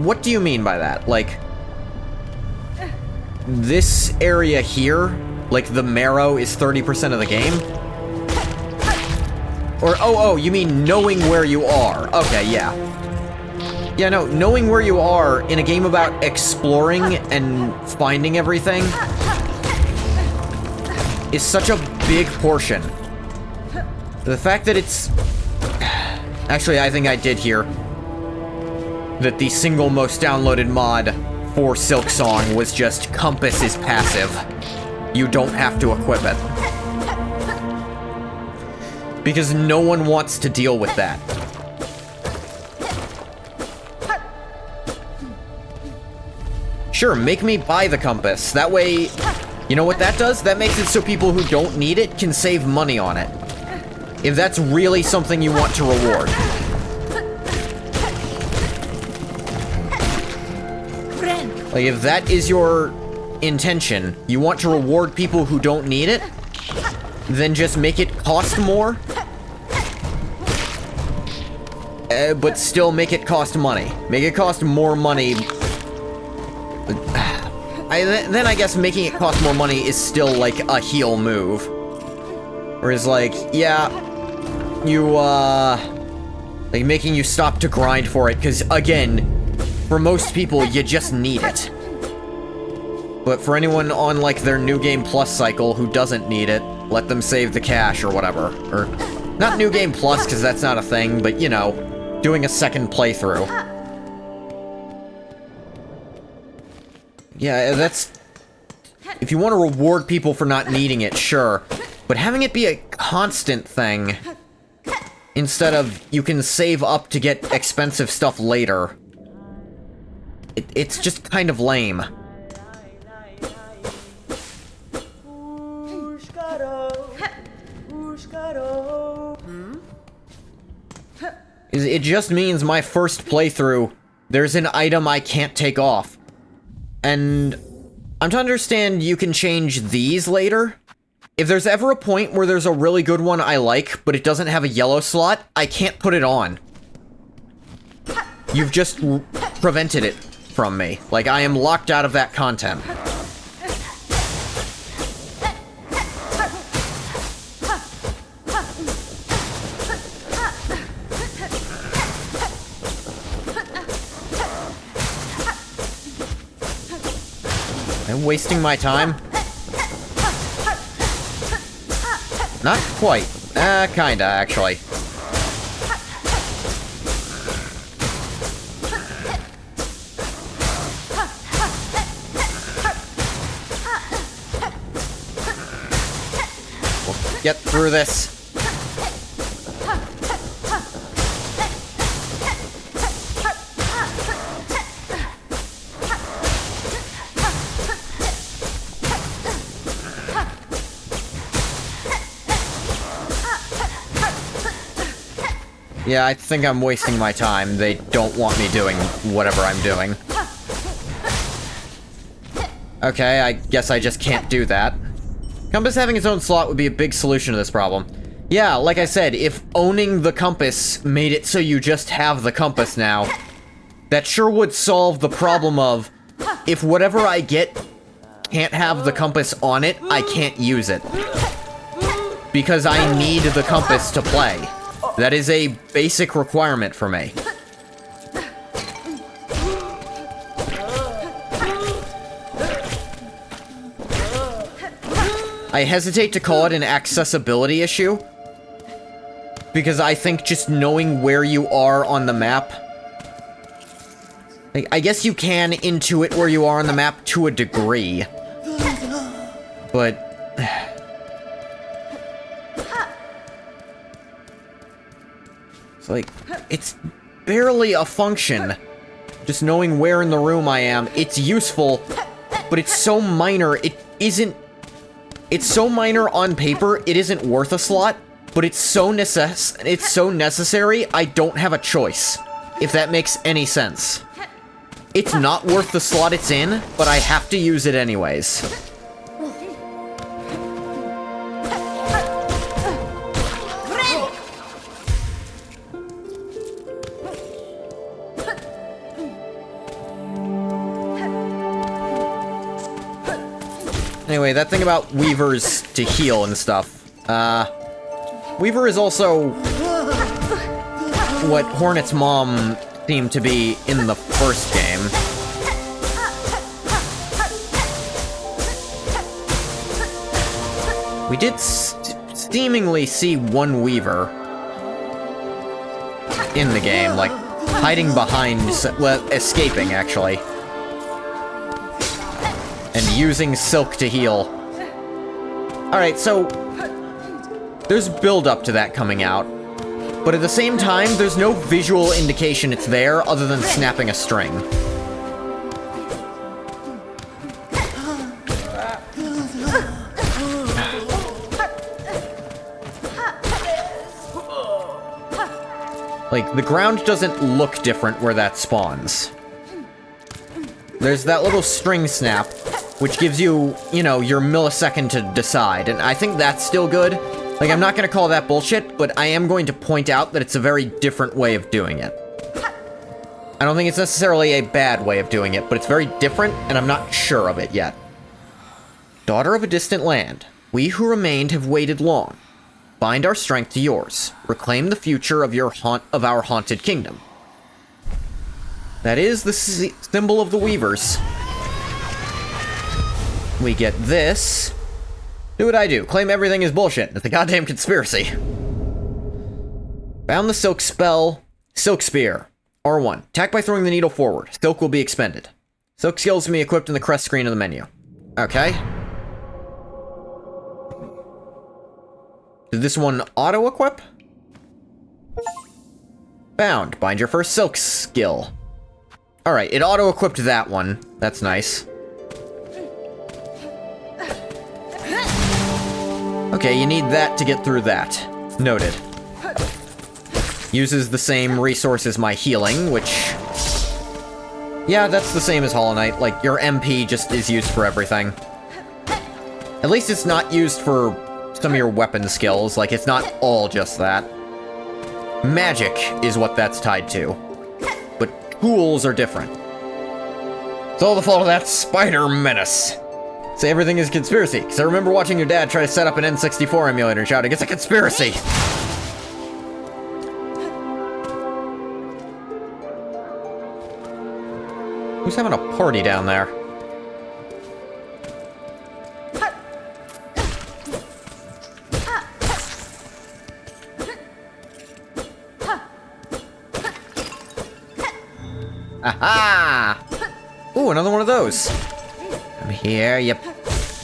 What do you mean by that? Like, this area here, like the marrow is 30% of the game? Or, oh, you mean knowing where you are. Okay, yeah. Yeah, no, knowing where you are in a game about exploring and finding everything is such a big portion. The fact that it's... Actually, I think I did hear that the single most downloaded mod for SILKSONG was just Compass is passive. You don't have to equip it. Because no one wants to deal with that. Sure, make me buy the compass. That way, you know what that does? That makes it so people who don't need it can save money on it. If that's really something you want to reward. Like, if that is your intention, you want to reward people who don't need it, then just make it cost more. But still make it cost money. Make it cost more money. Then I guess making it cost more money is still, like, a heal move. Whereas, like, yeah, you, like, making you stop to grind for it, because, again, for most people, you just need it. But for anyone on, like, their New Game Plus cycle who doesn't need it, let them save the cash or whatever. Or, not New Game Plus, because that's not a thing, but, you know, doing a second playthrough. Yeah, that's... If you want to reward people for not needing it, sure. But having it be a constant thing, instead of you can save up to get expensive stuff later, it's just kind of lame. It just means my first playthrough, there's an item I can't take off. And I'm to understand you can change these later. If there's ever a point where there's a really good one I like, but it doesn't have a yellow slot, I can't put it on. You've just prevented it from me. Like, I am locked out of that content. Am I wasting my time? Not quite. Kinda, actually. We'll get through this. Yeah, I think I'm wasting my time. They don't want me doing whatever I'm doing. Okay, I guess I just can't do that. Compass having its own slot would be a big solution to this problem. Yeah, like I said, if owning the compass made it so you just have the compass now, that sure would solve the problem of, if whatever I get can't have the compass on it, I can't use it. Because I need the compass to play. That is a basic requirement for me. I hesitate to call it an accessibility issue, because I think just knowing where you are on the map... Like, I guess you can intuit where you are on the map to a degree. But... It's like, it's barely a function. Just knowing where in the room I am. It's useful, but it's so minor, it isn't... It's so minor on paper, it isn't worth a slot, but it's so necessary, I don't have a choice. If that makes any sense. It's not worth the slot it's in, but I have to use it anyways. Anyway, that thing about Weavers to heal and stuff. Weaver is also what Hornet's mom seemed to be in the first game. We did seemingly see one Weaver. in the game, like hiding behind, well, escaping actually, and using Silk to heal. Alright, so there's build up to that coming out, but at the same time, there's no visual indication it's there other than snapping a string. Like, the ground doesn't look different where that spawns. There's that little string snap, which gives you, you know, your millisecond to decide, and I think that's still good. Like, I'm not gonna call that bullshit, but I am going to point out that it's a very different way of doing it. I don't think it's necessarily a bad way of doing it, but it's very different, and I'm not sure of it yet. Daughter of a distant land, we who remained have waited long. Bind our strength to yours. Reclaim the future of our haunted kingdom. That is the symbol of the Weavers. We get this. Do what I do. Claim everything is bullshit. It's a goddamn conspiracy. Bound the silk spell. Silk spear. R1. Attack by throwing the needle forward. Silk will be expended. Silk skills can be equipped in the crest screen of the menu. Okay. Did this one auto-equip? Bound. Bind your first silk skill. Alright, it auto-equipped that one. That's nice. Okay, you need that to get through that. Noted. Uses the same resource as my healing, which... yeah, that's the same as Hollow Knight. Like, your MP just is used for everything. At least it's not used for some of your weapon skills. Like, it's not all just that. Magic is what that's tied to. But tools are different. It's all the fault of that spider menace. Say everything is a conspiracy, because I remember watching your dad try to set up an N64 emulator and shouting, "It's a conspiracy!" Who's having a party down there? Aha! Ooh, another one of those. Come here, you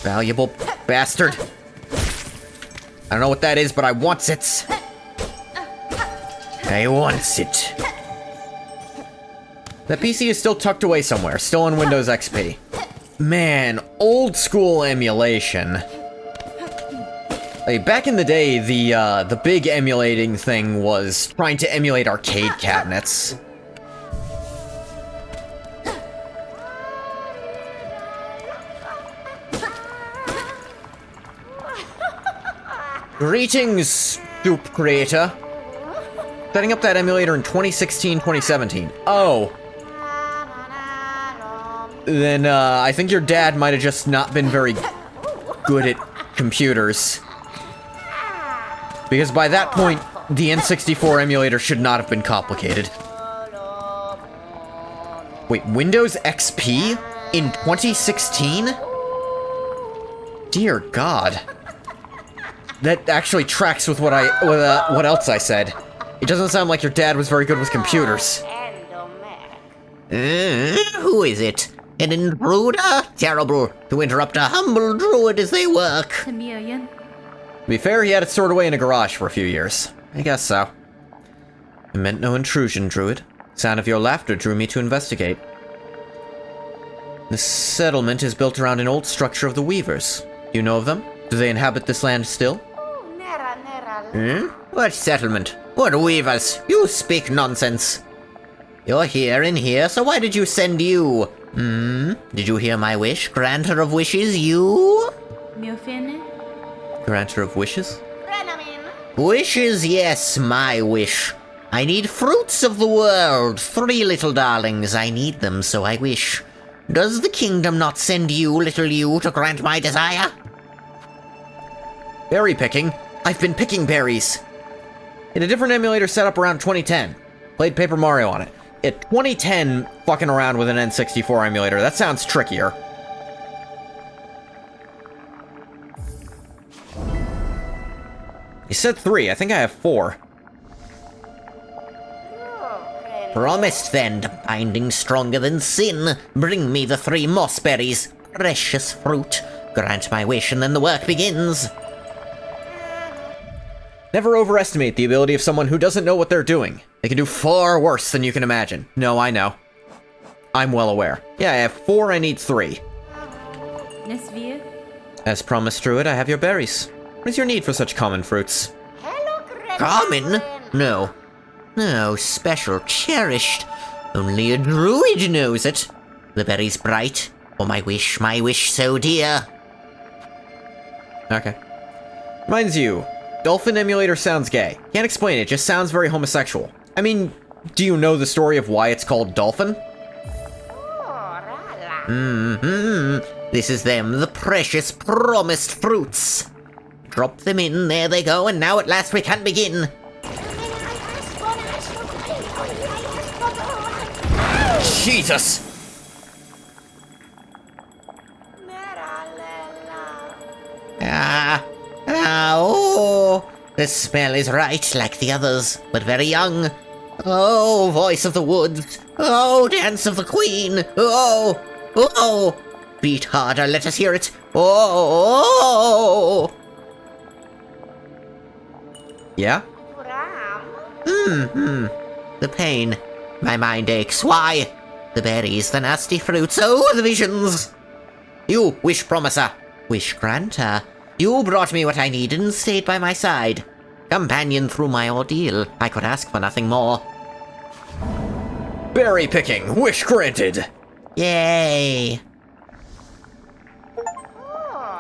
valuable bastard. I don't know what that is, but I wants it. I wants it. That PC is still tucked away somewhere, still on Windows XP. Man, old school emulation. Like, back in the day, the big emulating thing was trying to emulate arcade cabinets. Greetings, Soup Creator. Setting up that emulator in 2016-2017. Oh. Then, I think your dad might have just not been very good at computers. Because by that point, the N64 emulator should not have been complicated. Wait, Windows XP? In 2016? Dear God. That actually tracks with what else I said. It doesn't sound like your dad was very good with computers. Who is it? An intruder? Terrible to interrupt a humble druid as they work. Chameleon. To be fair, he had it stored away in a garage for a few years. I guess so. I meant no intrusion, druid. Sound of your laughter drew me to investigate. This settlement is built around an old structure of the Weavers. Do you know of them? Do they inhabit this land still? What settlement? What weavers? You speak nonsense. You're here and here, so why did you send you? Did you hear my wish? Granter of wishes, you? Milfene. Granter of wishes? Wishes, yes, my wish. I need fruits of the world. 3 little darlings. I need them, so I wish. Does the kingdom not send you, little you, to grant my desire? Berry picking? I've been picking berries. In a different emulator set up around 2010. Played Paper Mario on it. At 2010, fucking around with an N64 emulator, that sounds trickier. You said 3, I think I have 4. Promised then, binding stronger than sin, bring me the 3 moss berries, precious fruit. Grant my wish and then the work begins. Never overestimate the ability of someone who doesn't know what they're doing. They can do far worse than you can imagine. No, I know. I'm well aware. Yeah, I have 4, I need 3. Nesvir. As promised, Druid, I have your berries. What is your need for such common fruits? Common? No. No, special, cherished. Only a druid knows it. The berry's bright, or my wish so dear. Okay. Reminds you, Dolphin Emulator sounds gay. Can't explain it, just sounds very homosexual. I mean, do you know the story of why it's called Dolphin? This is them, the precious, promised fruits. Drop them in, there they go, and now at last we can begin. Jesus! Oh, the smell is right, like the others, but very young. Oh, voice of the woods. Oh, dance of the queen. Oh, beat harder, let us hear it. Oh. Yeah? The pain. My mind aches. Why? The berries, the nasty fruits. Oh, the visions. You, wish promiser. Wish granter. You brought me what I needed and stayed by my side. Companion through my ordeal. I could ask for nothing more. Berry picking, wish granted! Yay.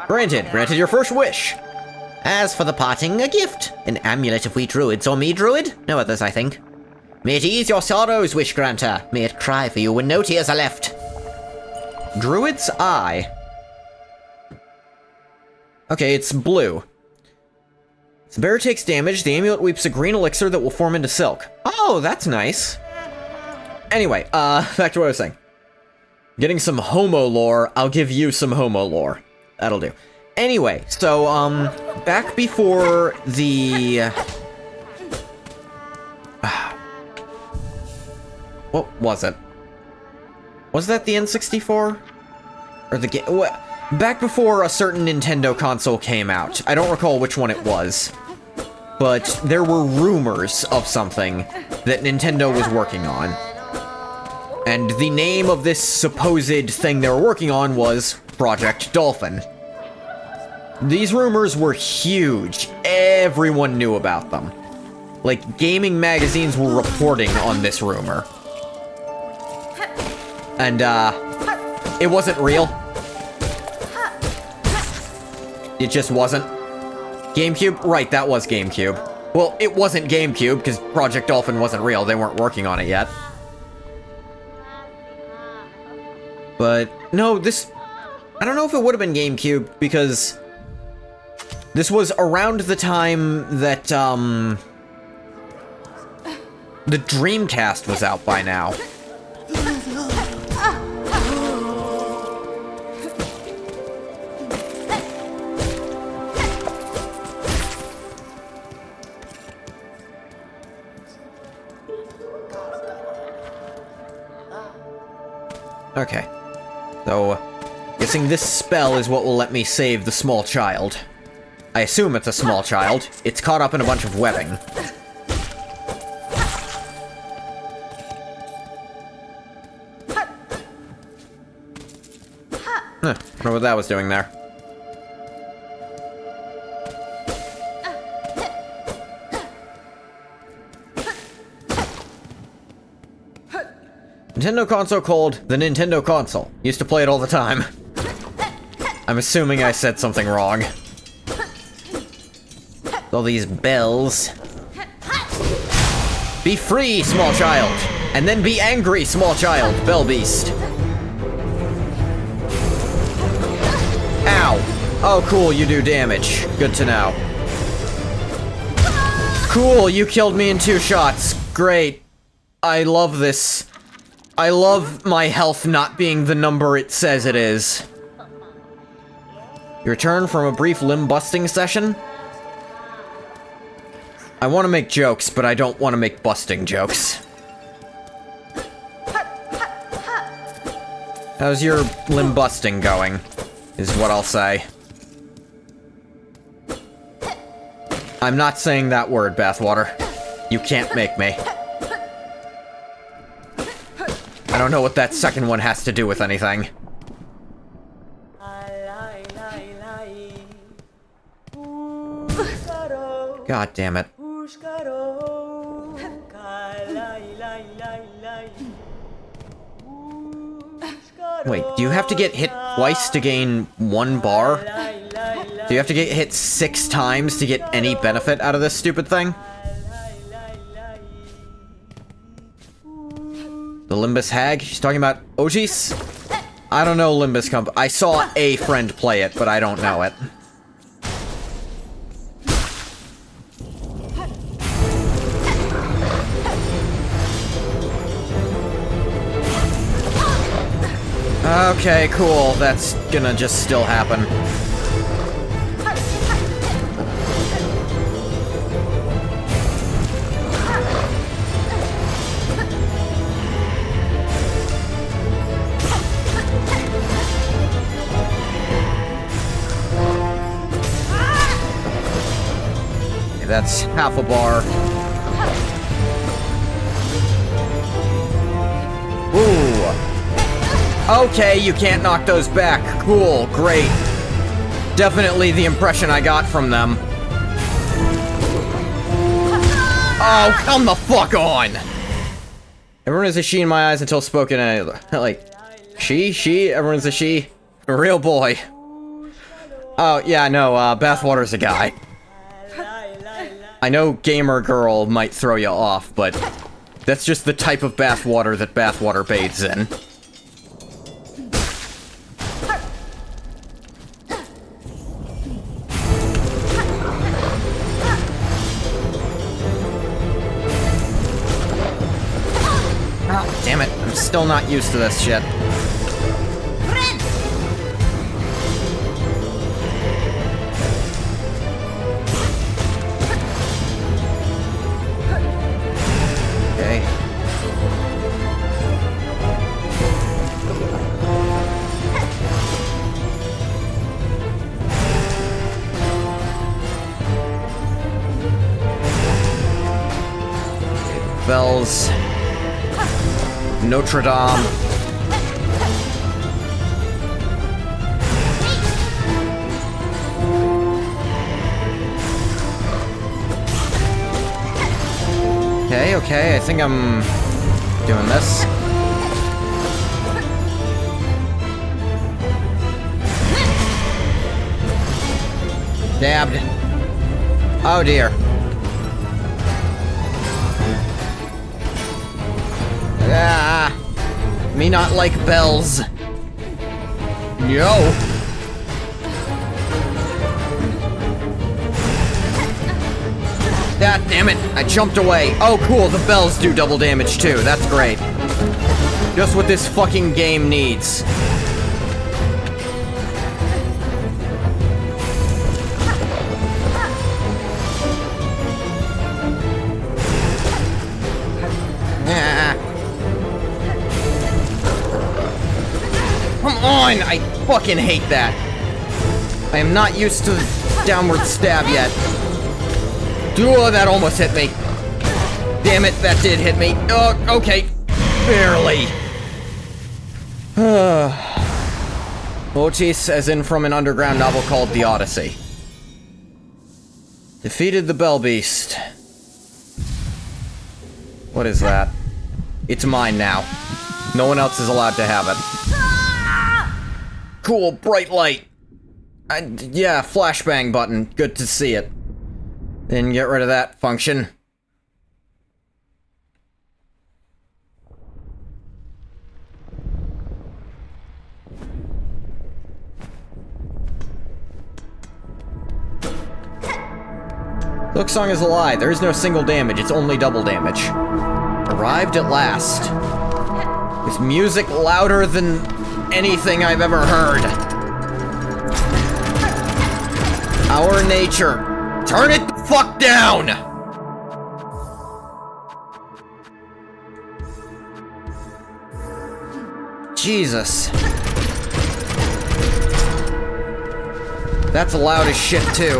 Granted your first wish. As for the parting, a gift. An amulet if we druids, or me druid? No others, I think. May it ease your sorrows, wish granter. May it cry for you when no tears are left. Druid's Eye. Okay, it's blue. If the bearer takes damage, the amulet weeps a green elixir that will form into silk. Oh, that's nice. Anyway, back to what I was saying. Getting some homo lore, I'll give you some homo lore. That'll do. Anyway, so, back before the... what was it? Was that the N64? Or the game? What? Back before a certain Nintendo console came out. I don't recall which one it was. But there were rumors of something that Nintendo was working on. And the name of this supposed thing they were working on was Project Dolphin. These rumors were huge. Everyone knew about them. Like, gaming magazines were reporting on this rumor. And, it wasn't real. It just wasn't. GameCube? Right, that was GameCube. Well, it wasn't GameCube, because Project Dolphin wasn't real. They weren't working on it yet. But, no, this... I don't know if it would have been GameCube, because... this was around the time that, the Dreamcast was out by now. Okay. So, guessing this spell is what will let me save the small child. I assume it's a small child. It's caught up in a bunch of webbing. Huh, wonder what that was doing there. Nintendo console called the Nintendo console. Used to play it all the time. I'm assuming I said something wrong. All these bells. Be free, small child! And then be angry, small child, bell beast. Ow! Oh, cool, you do damage. Good to know. Cool, you killed me in 2 shots. Great. I love this. I love my health not being the number it says it is. You return from a brief limb-busting session? I want to make jokes, but I don't want to make busting jokes. How's your limb busting going? Is what I'll say. I'm not saying that word, Bathwater. You can't make me. I don't know what that second one has to do with anything. God damn it. Wait, do you have to get hit twice to gain 1 bar? Do you have to get hit 6 times to get any benefit out of this stupid thing? The Limbus Hag? She's talking about Ojis? I don't know Limbus I saw a friend play it, but I don't know it. Okay, cool. That's gonna just still happen. Okay, that's half a bar. Ooh. Okay, you can't knock those back. Cool, great. Definitely the impression I got from them. Oh, come the fuck on! Everyone is a she in my eyes until spoken. Like, she? Everyone's a she? A real boy. Oh, yeah, no, Bathwater's a guy. I know gamer girl might throw you off, but that's just the type of bathwater that Bathwater bathes in. Damn it, I'm still not used to this shit. Okay. Bells. Notre Dame. Okay, I think I'm doing this. Stabbed. Oh dear. Ah, me not like bells. No. God damn it, I jumped away. Oh cool, the bells do double damage too, that's great. Just what this fucking game needs. Come on! I fucking hate that. I am not used to the downward stab yet. Oh, that almost hit me. Damn it, that did hit me. Oh, okay. Barely. Motis, as in from an underground novel called The Odyssey. Defeated the Bell Beast. What is that? It's mine now. No one else is allowed to have it. Cool, bright light. Yeah, flashbang button. Good to see it. Then get rid of that function. SILKSONG is a lie. There is no single damage. It's only double damage. Arrived at last. With music louder than anything I've ever heard. Our nature. Turn it the fuck down! Jesus. That's loud as shit, too.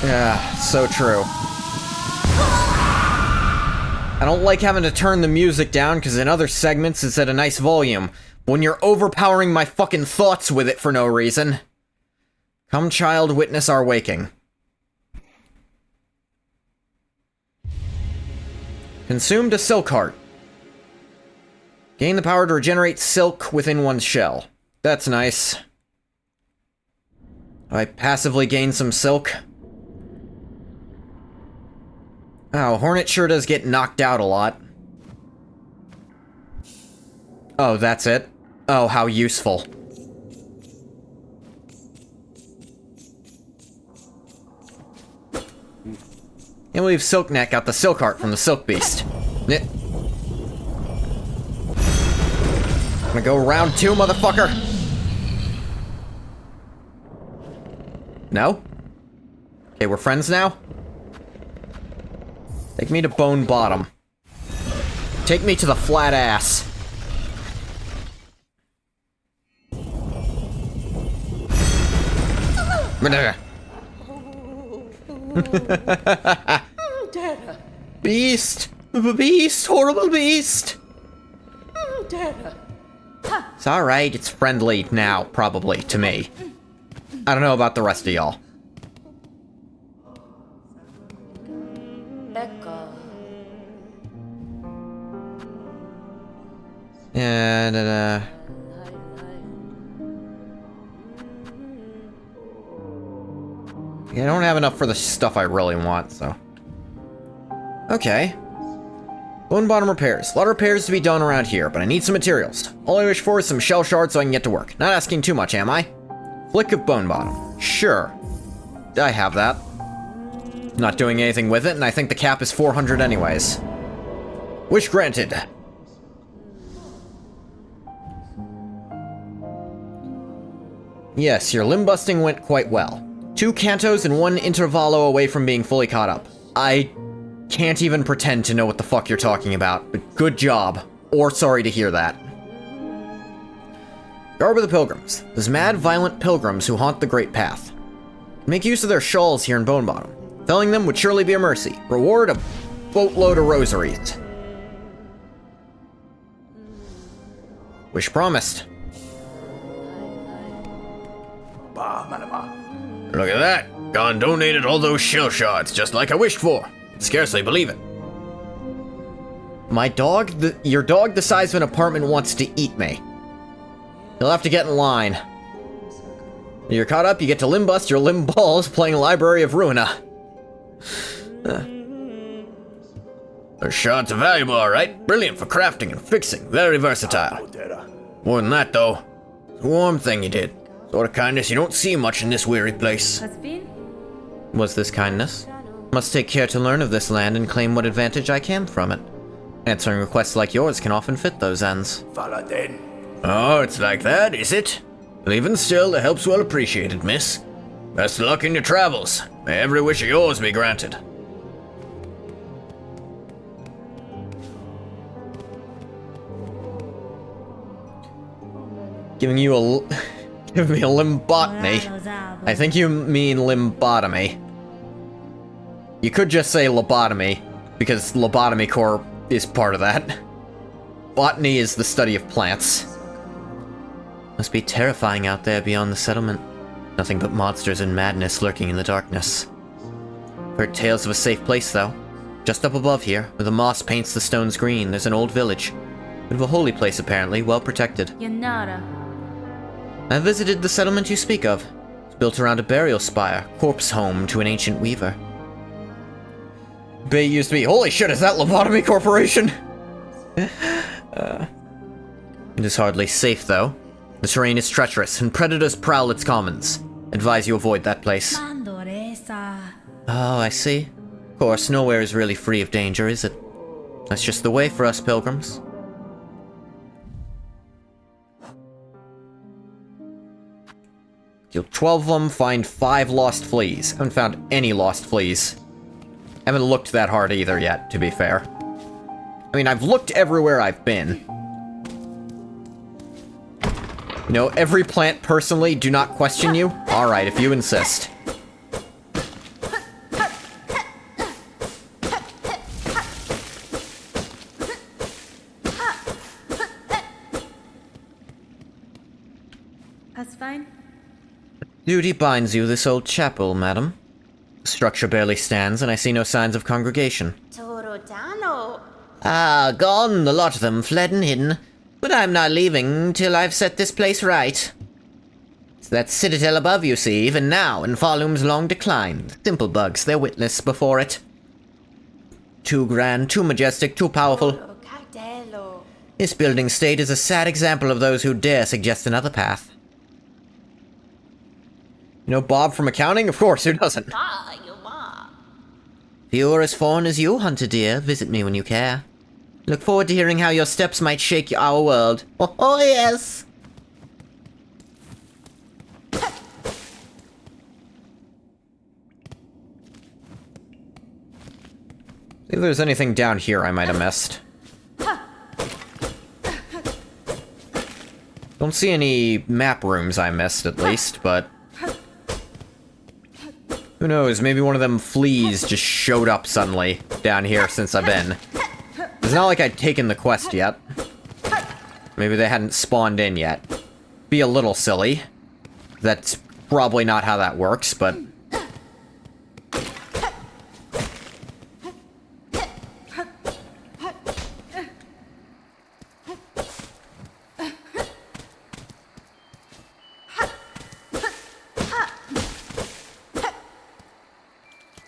Yeah, so true. I don't like having to turn the music down, because in other segments it's at a nice volume. But when you're overpowering my fucking thoughts with it for no reason. Come, child, witness our waking. Consumed a silk heart. Gain the power to regenerate silk within one's shell. That's nice. I passively gain some silk. Oh, Hornet sure does get knocked out a lot. Oh, that's it? Oh, how useful. And we've Silkneck got the silk heart from the Silk Beast. I'm gonna go round 2, motherfucker. No? Okay, we're friends now? Take me to Bone Bottom. Take me to the flat ass. Beast! Beast! Horrible beast! It's alright, it's friendly now, probably, to me. I don't know about the rest of y'all. And, yeah, I don't have enough for the stuff I really want, so. Okay. Bone Bottom repairs. A lot of repairs to be done around here, but I need some materials. All I wish for is some shell shards so I can get to work. Not asking too much, am I? Flick of Bone Bottom. Sure. I have that. Not doing anything with it, and I think the cap is 400 anyways. Wish granted. Yes, your limb busting went quite well. 2 cantos and 1 intervallo away from being fully caught up. I can't even pretend to know what the fuck you're talking about, but good job. Or sorry to hear that. Garb of the Pilgrims. Those mad, violent pilgrims who haunt the Great Path. Make use of their shawls here in Bone Bottom. Felling them would surely be a mercy. Reward a boatload of rosaries. Wish promised. Look at that. Gon donated all those shell shards, just like I wished for. Scarcely believe it. My dog, your dog the size of an apartment wants to eat me. You'll have to get in line. When you're caught up, you get to limb bust your limb balls playing Library of Ruina. Those shards are valuable, alright. Brilliant for crafting and fixing. Very versatile. More than that, though. It's a warm thing you did. Sort of kindness you don't see much in this weary place. Has been? Was this kindness? Must take care to learn of this land and claim what advantage I can from it. Answering requests like yours can often fit those ends. Oh, it's like that, is it? Well, even still, the help's well appreciated, miss. Best of luck in your travels. May every wish of yours be granted. Giving you a... Give me a limbotomy. I think you mean limbotomy. You could just say lobotomy, because Lobotomy Corps is part of that. Botany is the study of plants. Must be terrifying out there beyond the settlement. Nothing but monsters and madness lurking in the darkness. Heard tales of a safe place, though. Just up above here, where the moss paints the stones green, there's an old village. Bit of a holy place, apparently, well protected. Yanara. I visited the settlement you speak of. It's built around a burial spire, corpse home to an ancient weaver. Bay used to be, holy shit, is that Lobotomy Corporation? It is hardly safe, though. The terrain is treacherous, and predators prowl its commons. Advise you avoid that place. Oh, I see. Of course, nowhere is really free of danger, is it? That's just the way for us pilgrims. Kill 12 of them, find 5 lost fleas. Haven't found any lost fleas. Haven't looked that hard either yet, to be fair. I mean, I've looked everywhere I've been. You know, every plant personally, do not question you. Alright, if you insist. That's fine. Duty binds you this old chapel, madam. The structure barely stands, and I see no signs of congregation. Torodano. Ah, gone, the lot of them, fled and hidden. But I'm not leaving till I've set this place right. It's that citadel above you see, even now, in volumes long declined. Simple bugs, they're witness before it. Too grand, too majestic, too powerful. Cardello. This building state is a sad example of those who dare suggest another path. You know Bob from accounting? Of course, who doesn't? Ah, you ma. If you're as foreign as you, Hunter dear, visit me when you care. Look forward to hearing how your steps might shake our world. Oh yes! See if there's anything down here I might have missed. Don't see any map rooms I missed, at least, but... who knows, maybe one of them fleas just showed up suddenly down here since I've been. It's not like I'd taken the quest yet. Maybe they hadn't spawned in yet. Be a little silly. That's probably not how that works, but...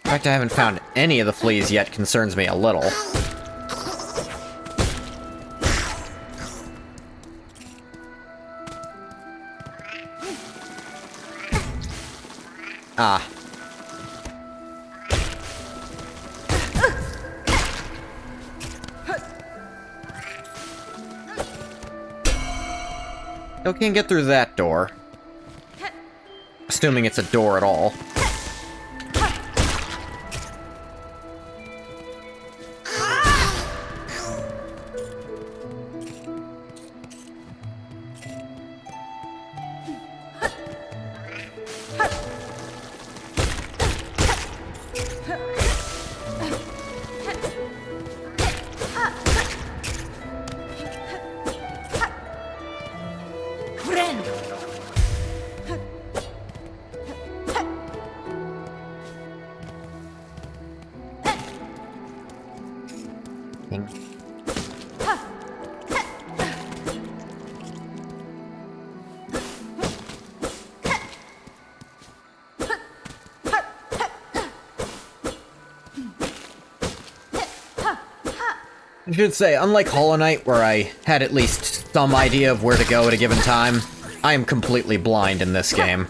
the fact I haven't found any of the fleas yet concerns me a little. Ah. Still can't get through that door. Assuming it's a door at all. I should say, unlike Hollow Knight, where I had at least some idea of where to go at a given time, I am completely blind in this game.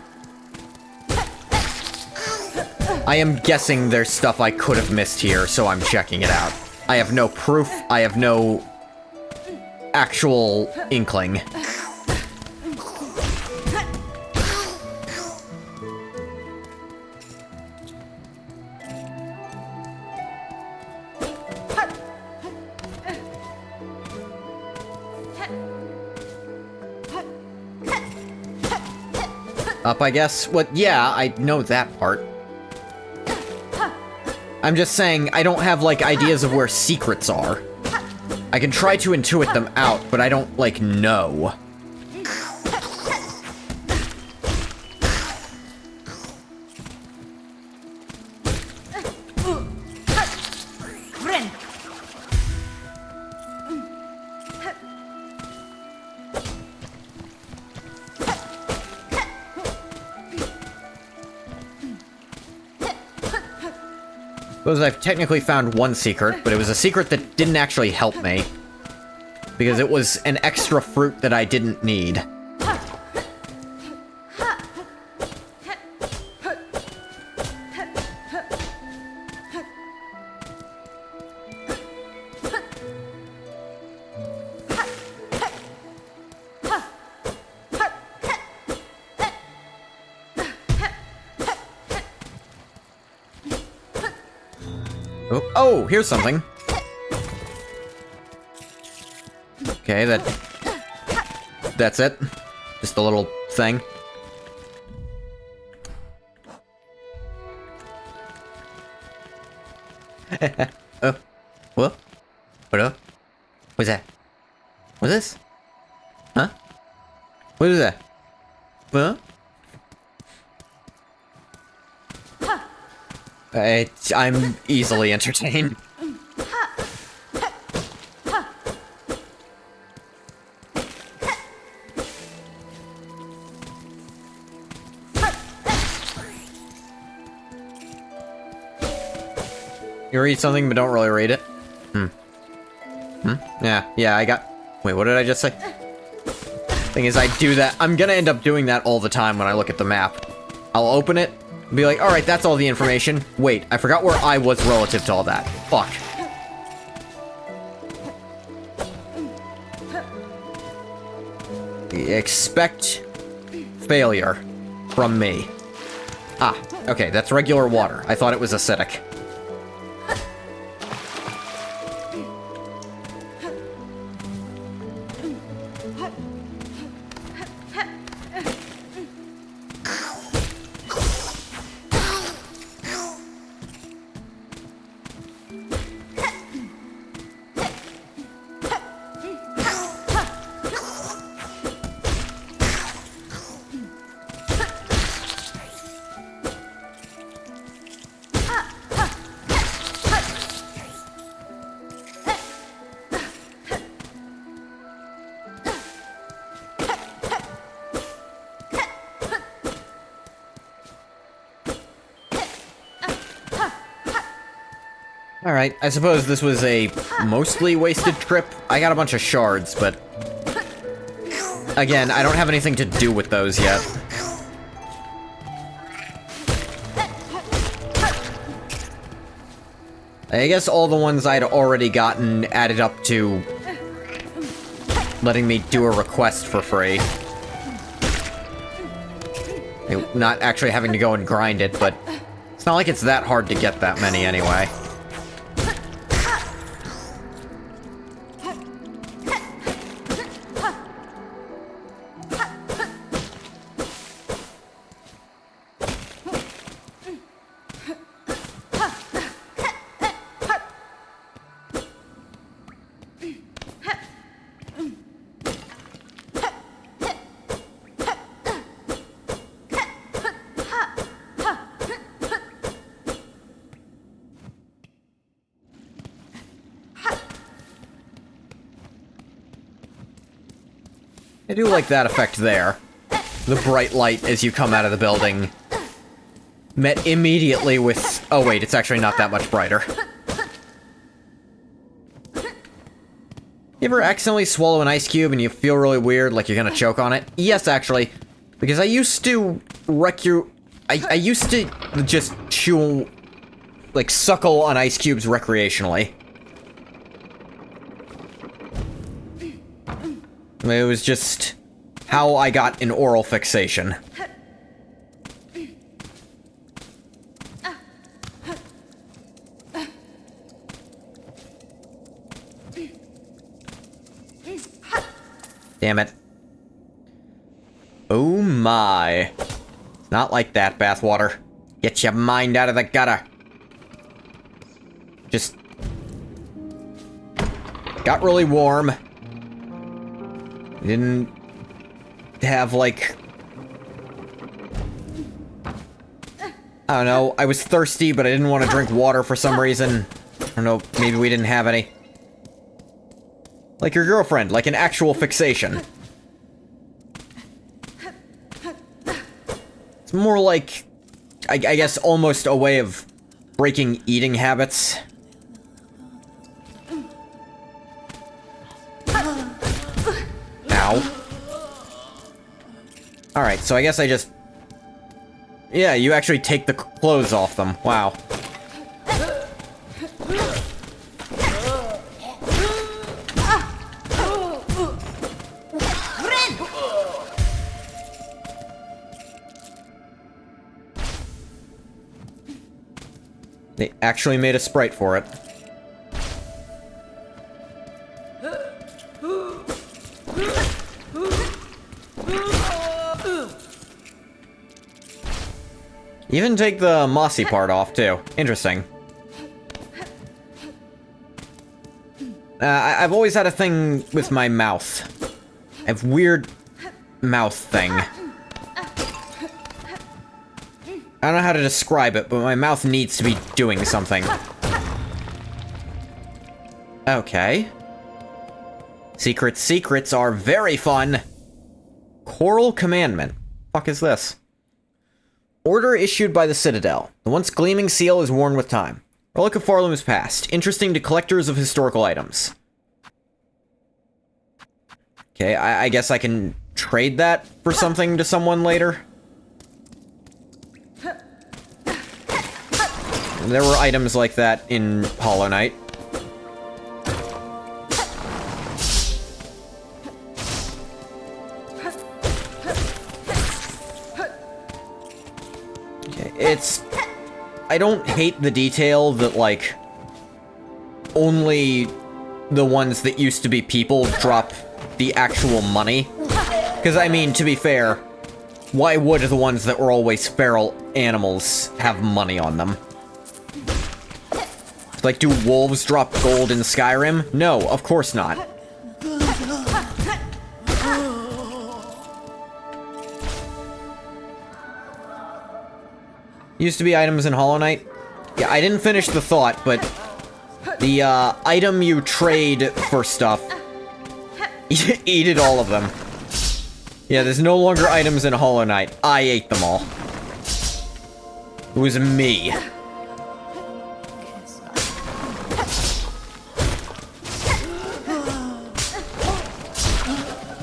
I am guessing there's stuff I could have missed here, so I'm checking it out. I have no proof, I have no actual inkling. Up, I guess? What? Yeah, I know that part. I'm just saying, I don't have, like, ideas of where secrets are. I can try to intuit them out, but I don't, like, know. Suppose I've technically found one secret, but it was a secret that didn't actually help me. Because it was an extra fruit that I didn't need. Oh, here's something. Okay, that's it. Just a little thing. Oh. What? What up? What's that? What's this? Huh? What is that? Huh? I'm easily entertained. You read something but don't really read it? Yeah, I got... Wait, what did I just say? Thing is, I do that. I'm gonna end up doing that all the time when I look at the map. I'll open it, and be like, alright, that's all the information. Wait, I forgot where I was relative to all that. Fuck. Expect failure from me. Ah, okay, that's regular water. I thought it was acidic. Alright, I suppose this was a mostly wasted trip. I got a bunch of shards, but... Again, I don't have anything to do with those yet. I guess all the ones I'd already gotten added up to... letting me do a request for free. Not actually having to go and grind it, but... It's not like it's that hard to get that many anyway. I do like that effect there. The bright light as you come out of the building. Met immediately with... Oh wait, it's actually not that much brighter. You ever accidentally swallow an ice cube and you feel really weird, like you're gonna choke on it? Yes, actually. Because I used to I used to just chew... like, suckle on ice cubes recreationally. It was just how I got an oral fixation. Damn it. Oh my. It's not like that, bathwater. Get your mind out of the gutter. Just... got really warm. Didn't have, like... I don't know, I was thirsty, but I didn't want to drink water for some reason. I don't know, maybe we didn't have any. Like your girlfriend, like an actual fixation. It's more like, I guess, almost a way of breaking eating habits. Ow. Alright, so I guess I just... Yeah, you actually take the clothes off them. Wow. They actually made a sprite for it. Even take the mossy part off, too. Interesting. I've always had a thing with my mouth. I have weird mouth thing. I don't know how to describe it, but my mouth needs to be doing something. Okay. Secrets are very fun. Coral Commandment. Fuck is this? Order issued by the Citadel. The once gleaming seal is worn with time. Relic of Farlum's past. Interesting to collectors of historical items. Okay, I guess I can trade that for something to someone later. There were items like that in Hollow Knight. I don't hate the detail that, like, only the ones that used to be people drop the actual money. Because, I mean, to be fair, why would the ones that were always feral animals have money on them? Like, do wolves drop gold in Skyrim? No, of course not. Used to be items in Hollow Knight. Yeah, I didn't finish the thought, but the item you trade for stuff, eated all of them. Yeah, there's no longer items in Hollow Knight. I ate them all. It was me.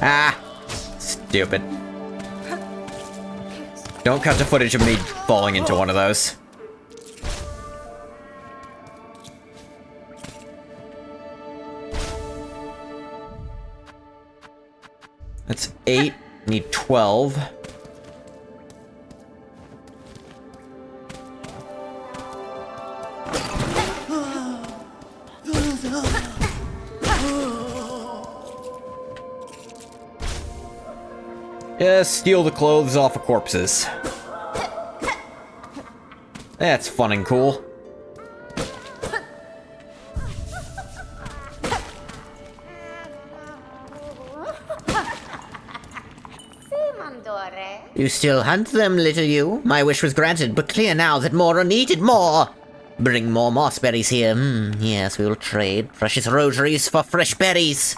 Ah, stupid. Don't cut to footage of me falling into one of those. That's 8. Need 12. Yeah, steal the clothes off of corpses. That's fun and cool. You still hunt them, little you? My wish was granted, but clear now that more are needed. More! Bring more mossberries here. Yes, we will trade precious rosaries for fresh berries.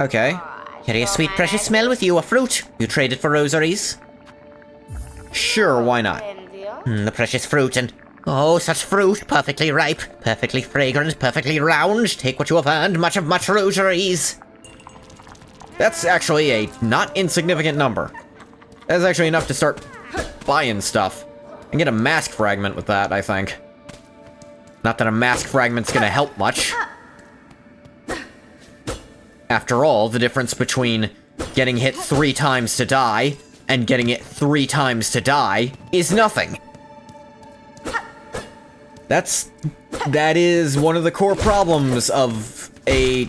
Okay. Carry a sweet, precious smell with you, a fruit. You trade it for rosaries? Sure, why not? The precious fruit and... Oh, such fruit, perfectly ripe, perfectly fragrant, perfectly round. Take what you have earned, much of much rosaries. That's actually a not insignificant number. That's actually enough to start buying stuff. And get a mask fragment with that, I think. Not that a mask fragment's gonna help much. After all, the difference between getting hit 3 times to die and getting it 3 times to die is nothing. That is one of the core problems of a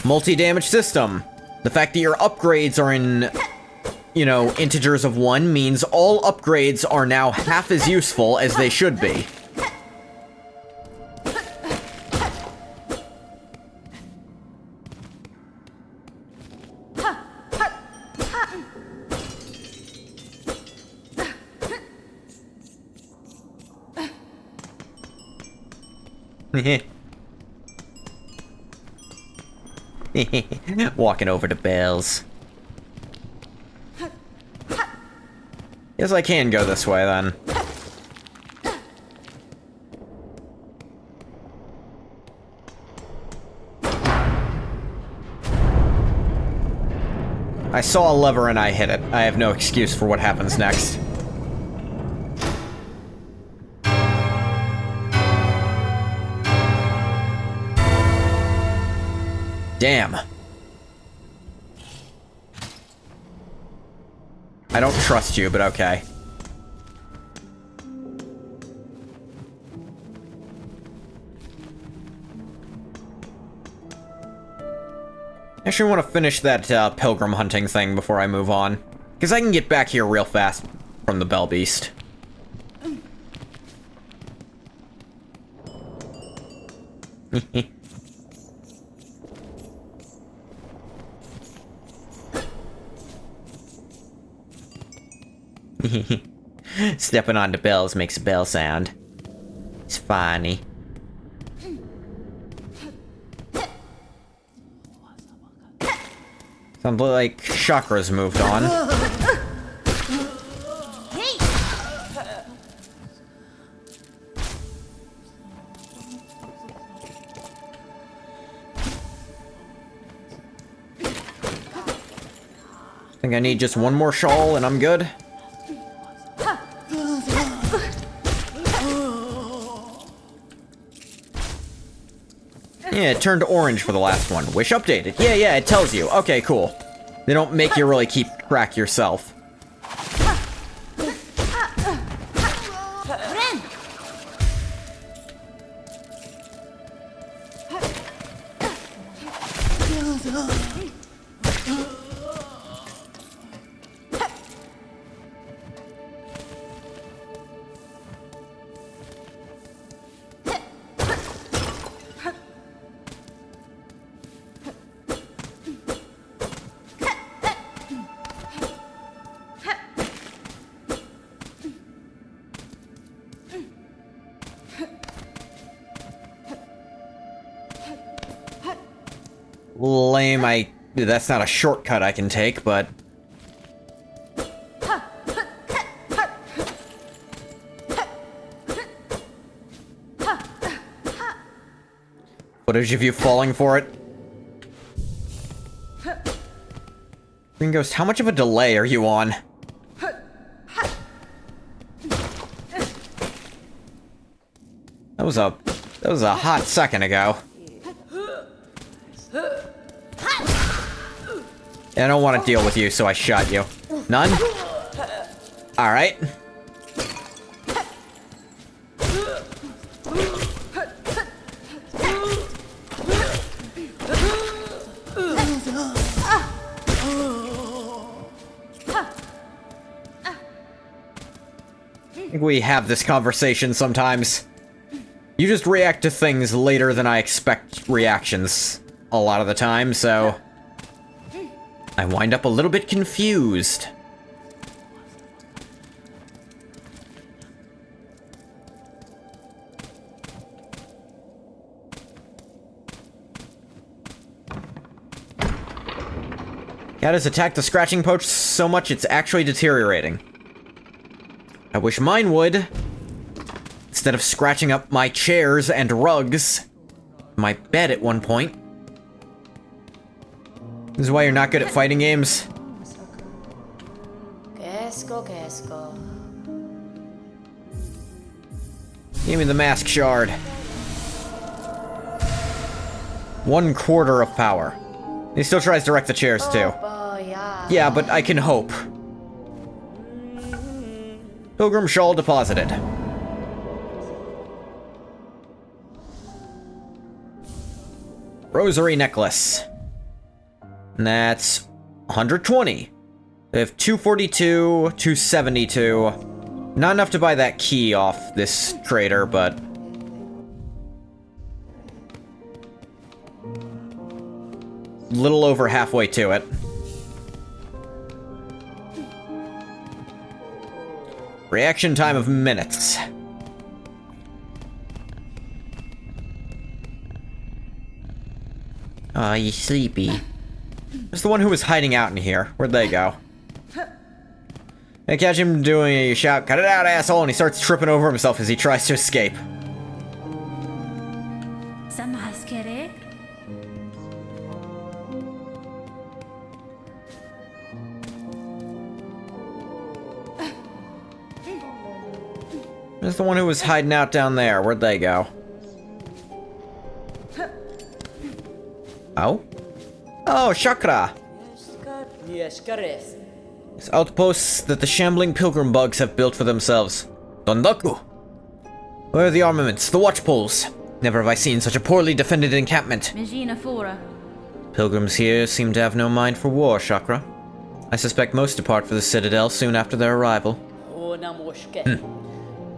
multi-damage system. The fact that your upgrades are in, you know, integers of 1 means all upgrades are now half as useful as they should be. Walking over to Bales. Yes, I can go this way, then. I saw a lever and I hit it. I have no excuse for what happens next. Damn. I don't trust you, but okay. I actually want to finish that pilgrim hunting thing before I move on. Because I can get back here real fast from the Bell Beast. Stepping onto bells makes a bell sound. It's funny. Sounds like Chakra's moved on. I think I need just one more shawl and I'm good. Yeah, it turned orange for the last one. Wish updated. Yeah, it tells you. Okay, cool. They don't make you really keep track yourself. Lame, that's not a shortcut I can take, but... Footage of you falling for it. Green Ghost, how much of a delay are you on? That was a hot second ago. I don't want to deal with you, so I shot you. None? Alright. I think we have this conversation sometimes. You just react to things later than I expect reactions a lot of the time, so... I wind up a little bit confused. Cat has attacked the scratching poach so much it's actually deteriorating. I wish mine would. Instead of scratching up my chairs and rugs. My bed at one point. This is why you're not good at fighting games. Give me the mask shard. 1/4 of power. He still tries to wreck the chairs too. Yeah, but I can hope. Pilgrim shawl deposited. Rosary necklace. And that's 120. We have 242, 272. Not enough to buy that key off this trader, but... little over halfway to it. Reaction time of minutes. Aw, you sleepy. There's the one who was hiding out in here. Where'd they go? I catch him doing a shout, "Cut it out, asshole!" and he starts tripping over himself as he tries to escape. There's the one who was hiding out down there. Where'd they go? Oh? Oh, Chakra! It's outposts that the shambling pilgrim bugs have built for themselves. Dondaku! Where are the armaments, the watch poles? Never have I seen such a poorly defended encampment. Pilgrims here seem to have no mind for war, Chakra. I suspect most depart for the Citadel soon after their arrival.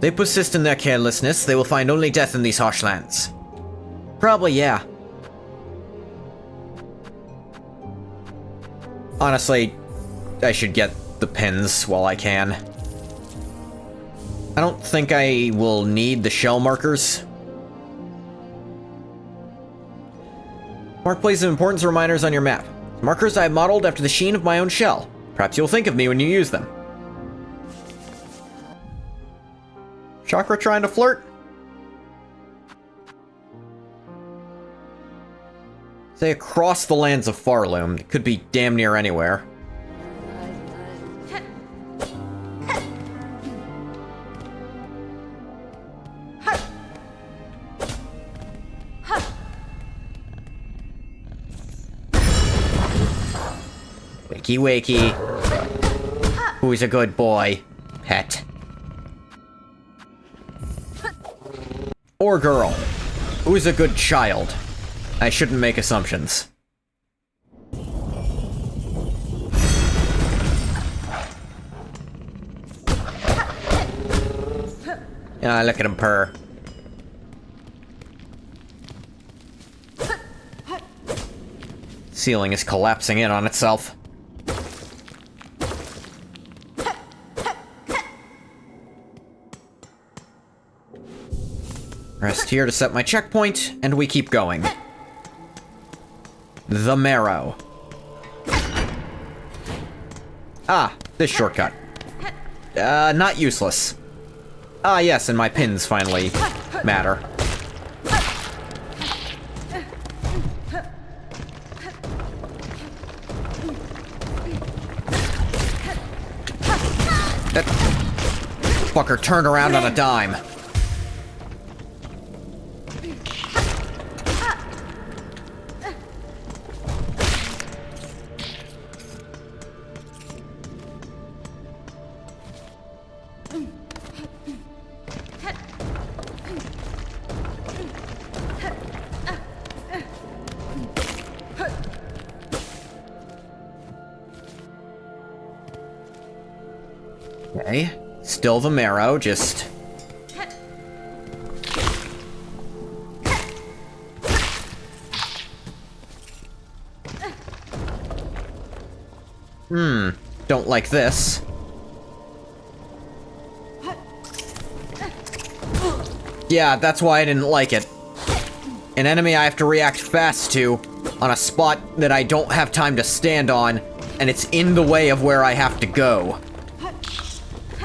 They persist in their carelessness, they will find only death in these harsh lands. Probably, yeah. Honestly, I should get the pins while I can. I don't think I will need the shell markers. Mark places of importance reminders on your map. Markers I have modeled after the sheen of my own shell. Perhaps you'll think of me when you use them. Chakra trying to flirt? Say across the lands of Farloom. It could be damn near anywhere. Wakey wakey. Who's a good boy? Pet. Or girl. Who's a good child? I shouldn't make assumptions. Yeah, look at him purr. Ceiling is collapsing in on itself. Rest here to set my checkpoint, and we keep going. The Marrow. Ah, this shortcut. Not useless. Ah, yes, and my pins finally matter. That fucker turned around on a dime. Okay, still the Marrow, just... don't like this. Yeah, that's why I didn't like it. An enemy I have to react fast to, on a spot that I don't have time to stand on, and it's in the way of where I have to go.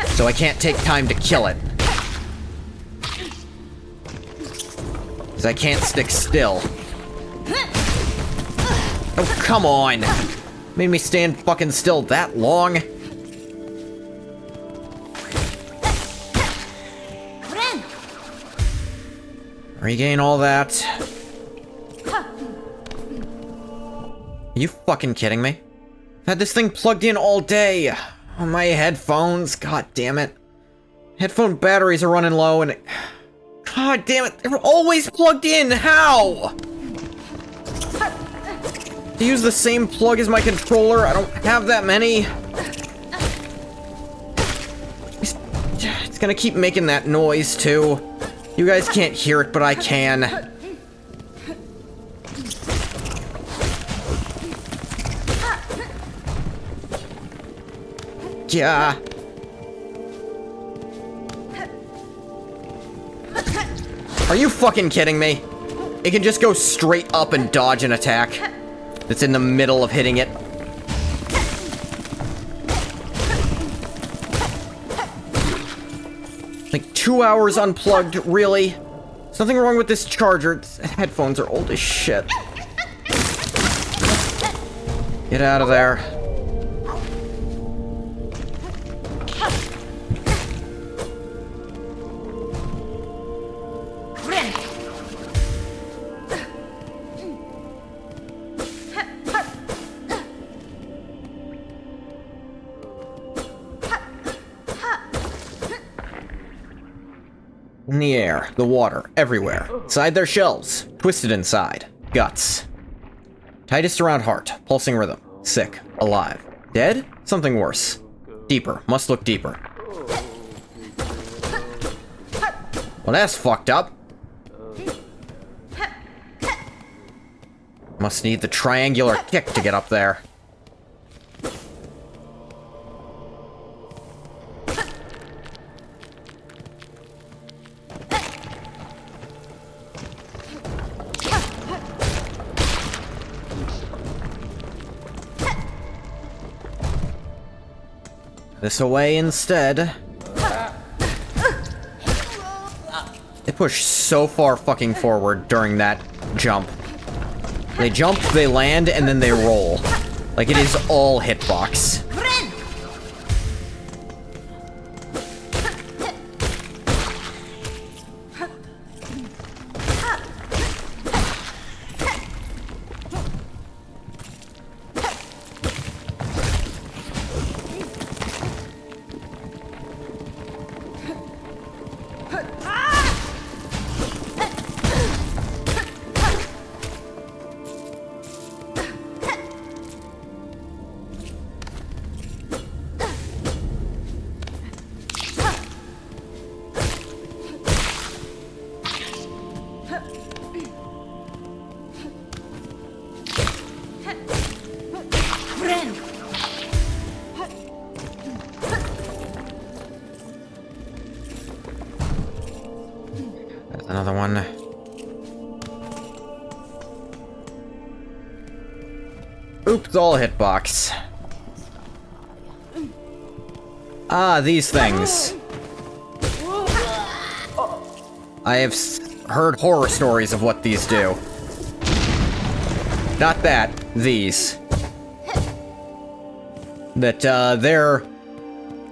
So I can't take time to kill it. Because I can't stick still. Oh, come on! Made me stand fucking still that long? Regain all that. Are you fucking kidding me? I've had this thing plugged in all day. On my headphones, god damn it. Headphone batteries are running low and... God damn it, they're always plugged in, how? To use the same plug as my controller, I don't have that many. It's gonna keep making that noise, too. You guys can't hear it, but I can. Yeah. Are you fucking kidding me? It can just go straight up and dodge an attack that's in the middle of hitting it. Like 2 hours unplugged, really? There's nothing wrong with this charger. Its headphones are old as shit. Get out of there. In the air, the water, everywhere. Inside their shells, twisted inside. Guts. Tightest around heart, pulsing rhythm. Sick, alive. Dead? Something worse. Deeper. Must look deeper. Well, that's fucked up. Must need the triangular kick to get up there. This away instead. They push so far fucking forward during that jump. They jump, they land, and then they roll. Like it is all hitbox. Another one. Oops, all hitbox. Ah, these things. I have heard horror stories of what these do. Not that, these. That, their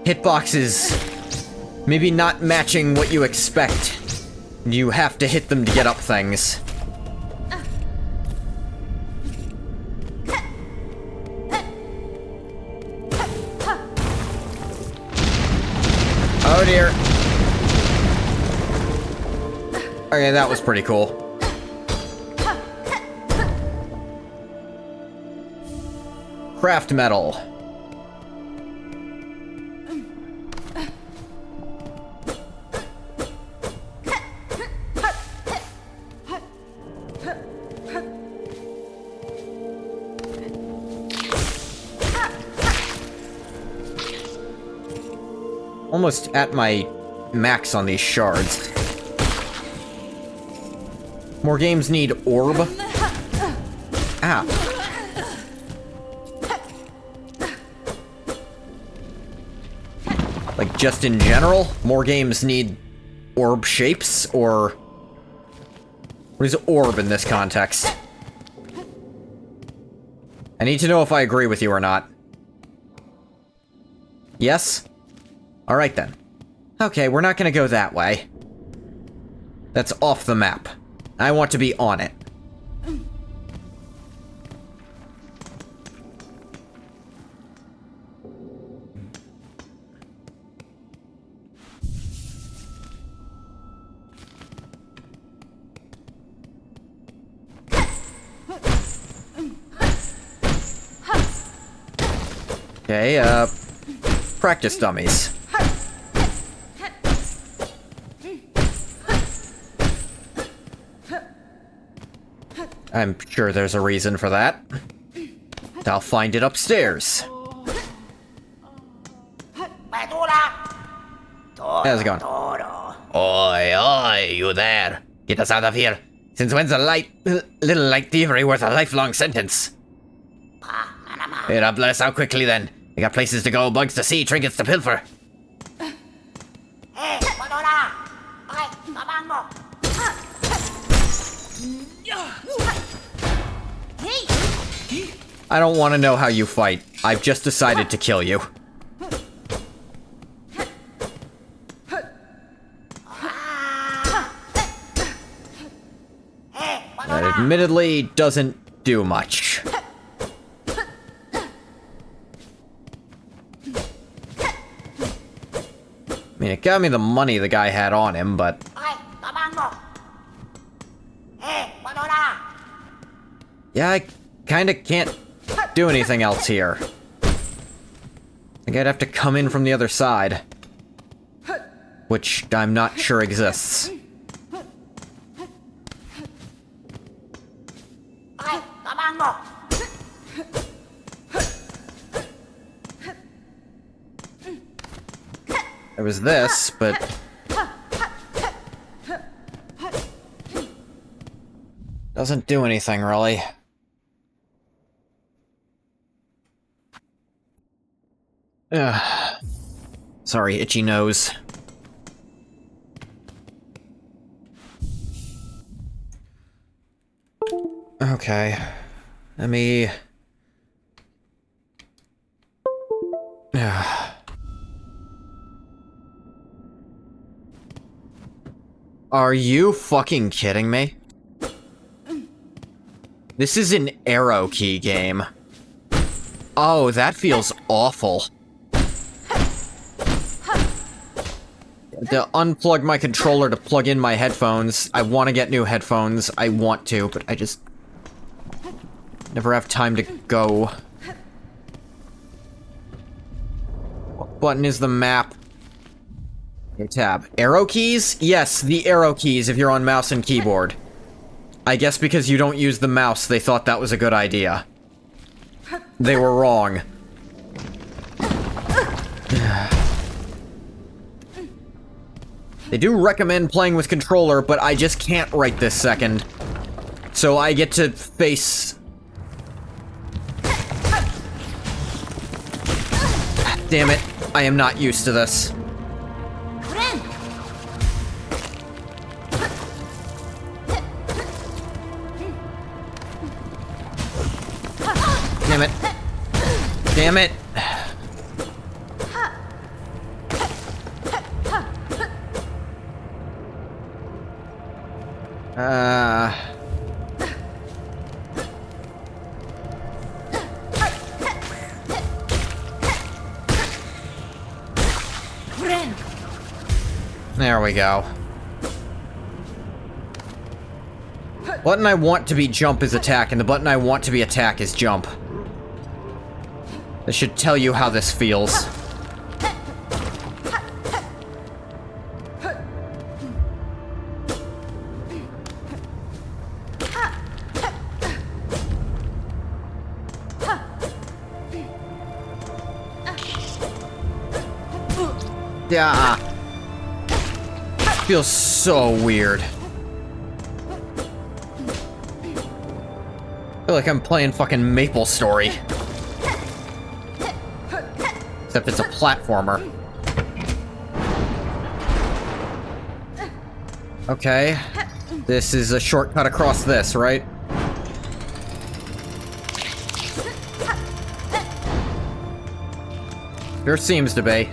hitboxes maybe not matching what you expect. You have to hit them to get up things. Oh dear. Okay, that was pretty cool. Craft metal. Almost at my max on these shards. More games need orb. Ah. Like, just in general, more games need orb shapes, or... What is orb in this context? I need to know if I agree with you or not. Yes? Alright then. Okay, we're not gonna go that way. That's off the map. I want to be on it. Okay, practice dummies. I'm sure there's a reason for that. I'll find it upstairs. How's it going? Oi, oi, you there. Get us out of here. Since when's a little light thievery worth a lifelong sentence? Here, I'll bless out quickly then. We got places to go, bugs to see, trinkets to pilfer. I don't want to know how you fight. I've just decided to kill you. That admittedly doesn't do much. I mean, it got me the money the guy had on him, but... Yeah, I kinda can't do anything else here. think I'd have to come in from the other side. Which I'm not sure exists. There was this, but... doesn't do anything, really. Ugh. Sorry, itchy nose. Okay. Let me... Are you fucking kidding me? This is an arrow key game. Oh, that feels awful. To unplug my controller to plug in my headphones. I want to get new headphones. I want to, but I just... never have time to go. What button is the map? Okay, tab. Arrow keys? Yes, the arrow keys if you're on mouse and keyboard. I guess because you don't use the mouse, they thought that was a good idea. They were wrong. They do recommend playing with controller, but I just can't right this second. So I get to face... Damn it, I am not used to this. Damn it. Damn it. There we go. Button I want to be jump is attack, and the button I want to be attack is jump. This should tell you how this feels. Yeah. Feels so weird. I feel like I'm playing fucking MapleStory. Except it's a platformer. Okay. This is a shortcut across this, right? Sure seems to be.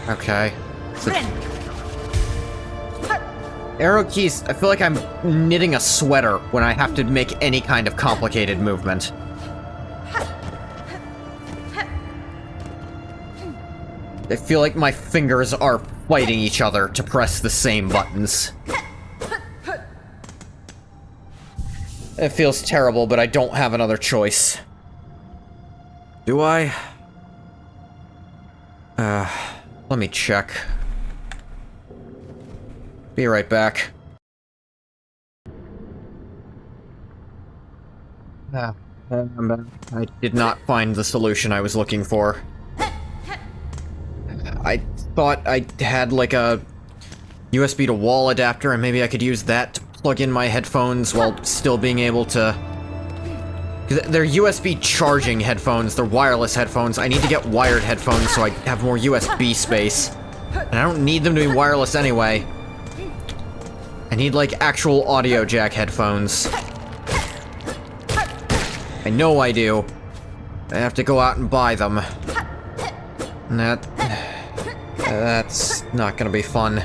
Okay. Arrow keys, I feel like I'm knitting a sweater when I have to make any kind of complicated movement. I feel like my fingers are fighting each other to press the same buttons. It feels terrible, but I don't have another choice. Do I? Let me check. Be right back. I'm back. I did not find the solution I was looking for. I thought I had like a USB to wall adapter and maybe I could use that to plug in my headphones while still being able to... They're USB charging headphones, they're wireless headphones. I need to get wired headphones so I have more USB space. And I don't need them to be wireless anyway. I need, like, actual audio jack headphones. I know I do. I have to go out and buy them. And that's not gonna be fun.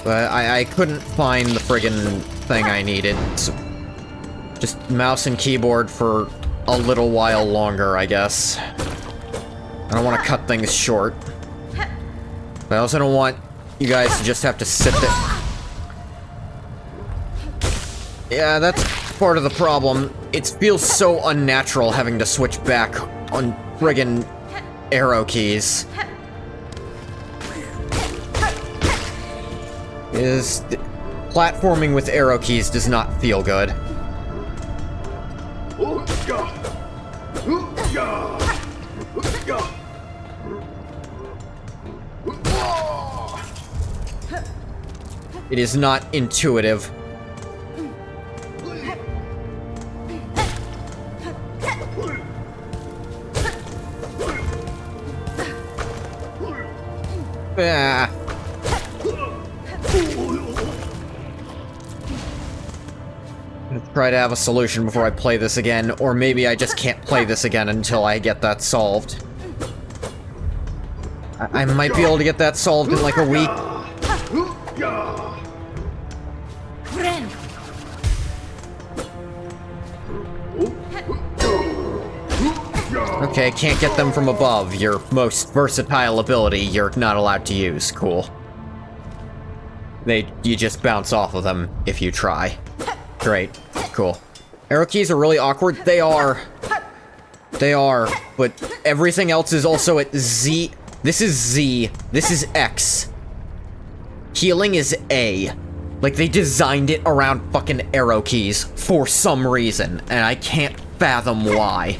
But I couldn't find the friggin' thing I needed. So just mouse and keyboard for a little while longer, I guess. I don't want to cut things short. But I also don't want you guys to just have to sit there. Yeah, that's part of the problem. It feels so unnatural having to switch back on friggin' arrow keys. Platforming with arrow keys does not feel good. It is not intuitive. Ah. Let's try to have a solution before I play this again, or maybe I just can't play this again until I get that solved. I might be able to get that solved in like a week. Okay, can't get them from above. Your most versatile ability you're not allowed to use. Cool. You just bounce off of them if you try. Great. Cool. Arrow keys are really awkward. They are. They are. But everything else is also at Z. This is Z. This is X. Healing is A. Like, they designed it around fucking arrow keys for some reason, and I can't fathom why.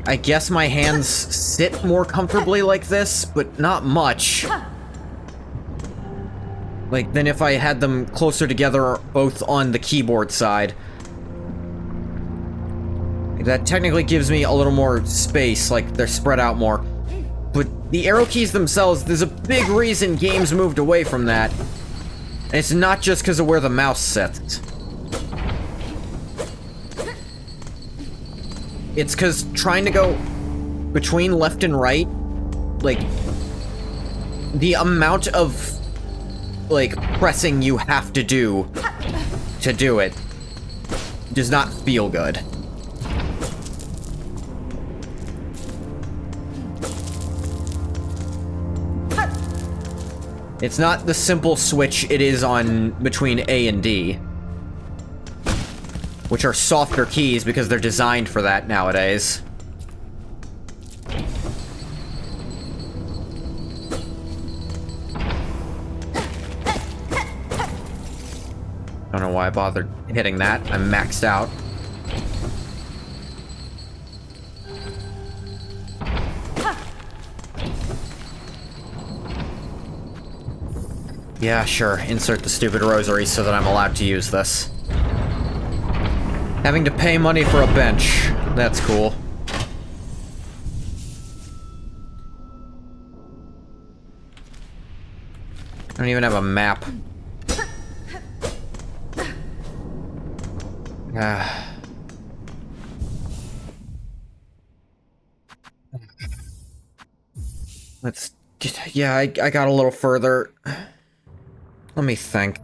I guess my hands sit more comfortably like this, but not much. Like, than if I had them closer together, both on the keyboard side. That technically gives me a little more space, like, they're spread out more. But the arrow keys themselves, there's a big reason games moved away from that. And it's not just because of where the mouse sits. It's because trying to go between left and right, like, the amount of, like, pressing you have to do it does not feel good. It's not the simple switch it is on between A and D, which are softer keys because they're designed for that nowadays. Don't know why I bothered hitting that. I'm maxed out. Yeah, sure. Insert the stupid rosary so that I'm allowed to use this. Having to pay money for a bench. That's cool. I don't even have a map. Let's get... Yeah, I got a little further. Let me think.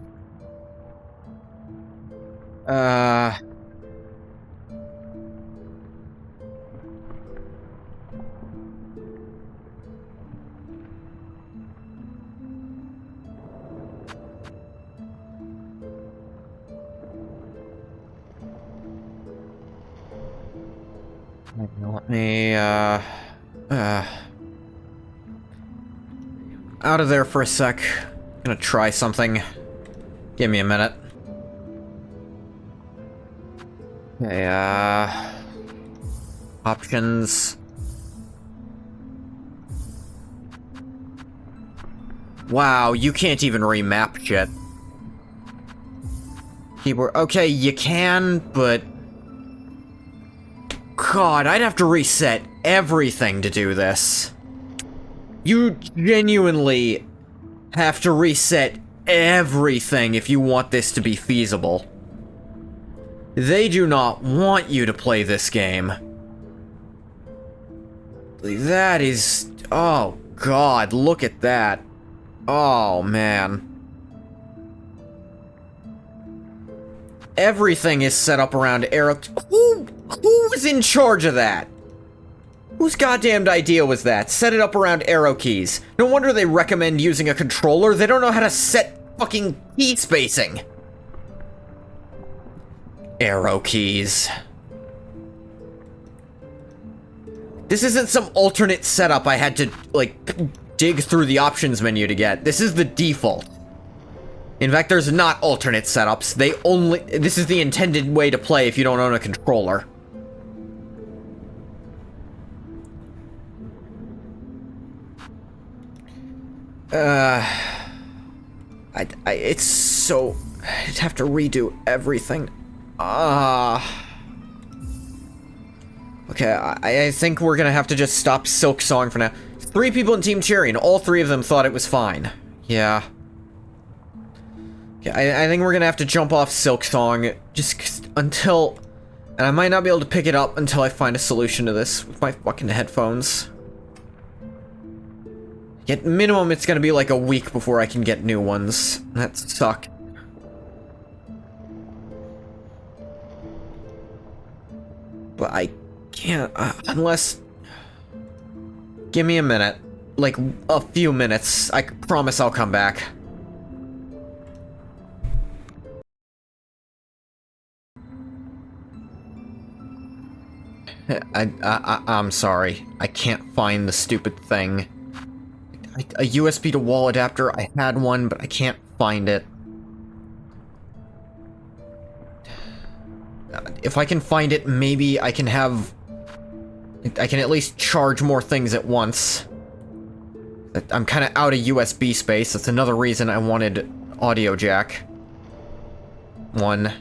Let me, out of there for a sec. Gonna try something. Give me a minute. Okay, options. Wow, you can't even remap shit. Keyboard. Okay, you can, but... God, I'd have to reset everything to do this. You genuinely have to reset everything if you want this to be feasible. They do not want you to play this game. That is... oh, God, look at that. Oh, man. Everything is set up around arrow... Who was in charge of that? Whose goddamned idea was that? Set it up around arrow keys. No wonder they recommend using a controller. They don't know how to set fucking key spacing. Arrow keys. This isn't some alternate setup I had to, like, dig through the options menu to get. This is the default. In fact, there's not alternate setups. This is the intended way to play if you don't own a controller. It's so... I'd have to redo everything. Okay, I think we're gonna have to just stop SILKSONG for now. 3 people in Team Cherry, and all 3 of them thought it was fine. Yeah. Okay, I think we're gonna have to jump off SILKSONG just until... And I might not be able to pick it up until I find a solution to this with my fucking headphones. At minimum, it's gonna be like a week before I can get new ones. That sucks. But I can't, unless... Give me a minute. Like, a few minutes. I promise I'll come back. I'm sorry. I can't find the stupid thing. A USB to wall adapter, I had one, but I can't find it. If I can find it, maybe I can have... I can at least charge more things at once. I'm kind of out of USB space. That's another reason I wanted audio jack. One.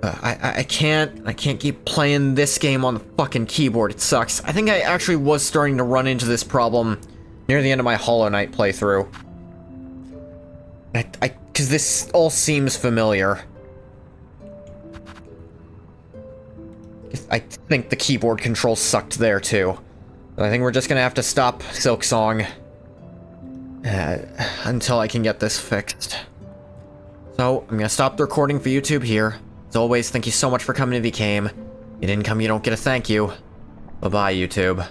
I can't keep playing this game on the fucking keyboard. It sucks. I think I actually was starting to run into this problem near the end of my Hollow Knight playthrough. Because this all seems familiar. I think the keyboard controls sucked there too. But I think we're just gonna have to stop SILKSONG until I can get this fixed. So, I'm gonna stop the recording for YouTube here. As always, thank you so much for coming if you came. You didn't come, you don't get a thank you. Bye-bye, YouTube.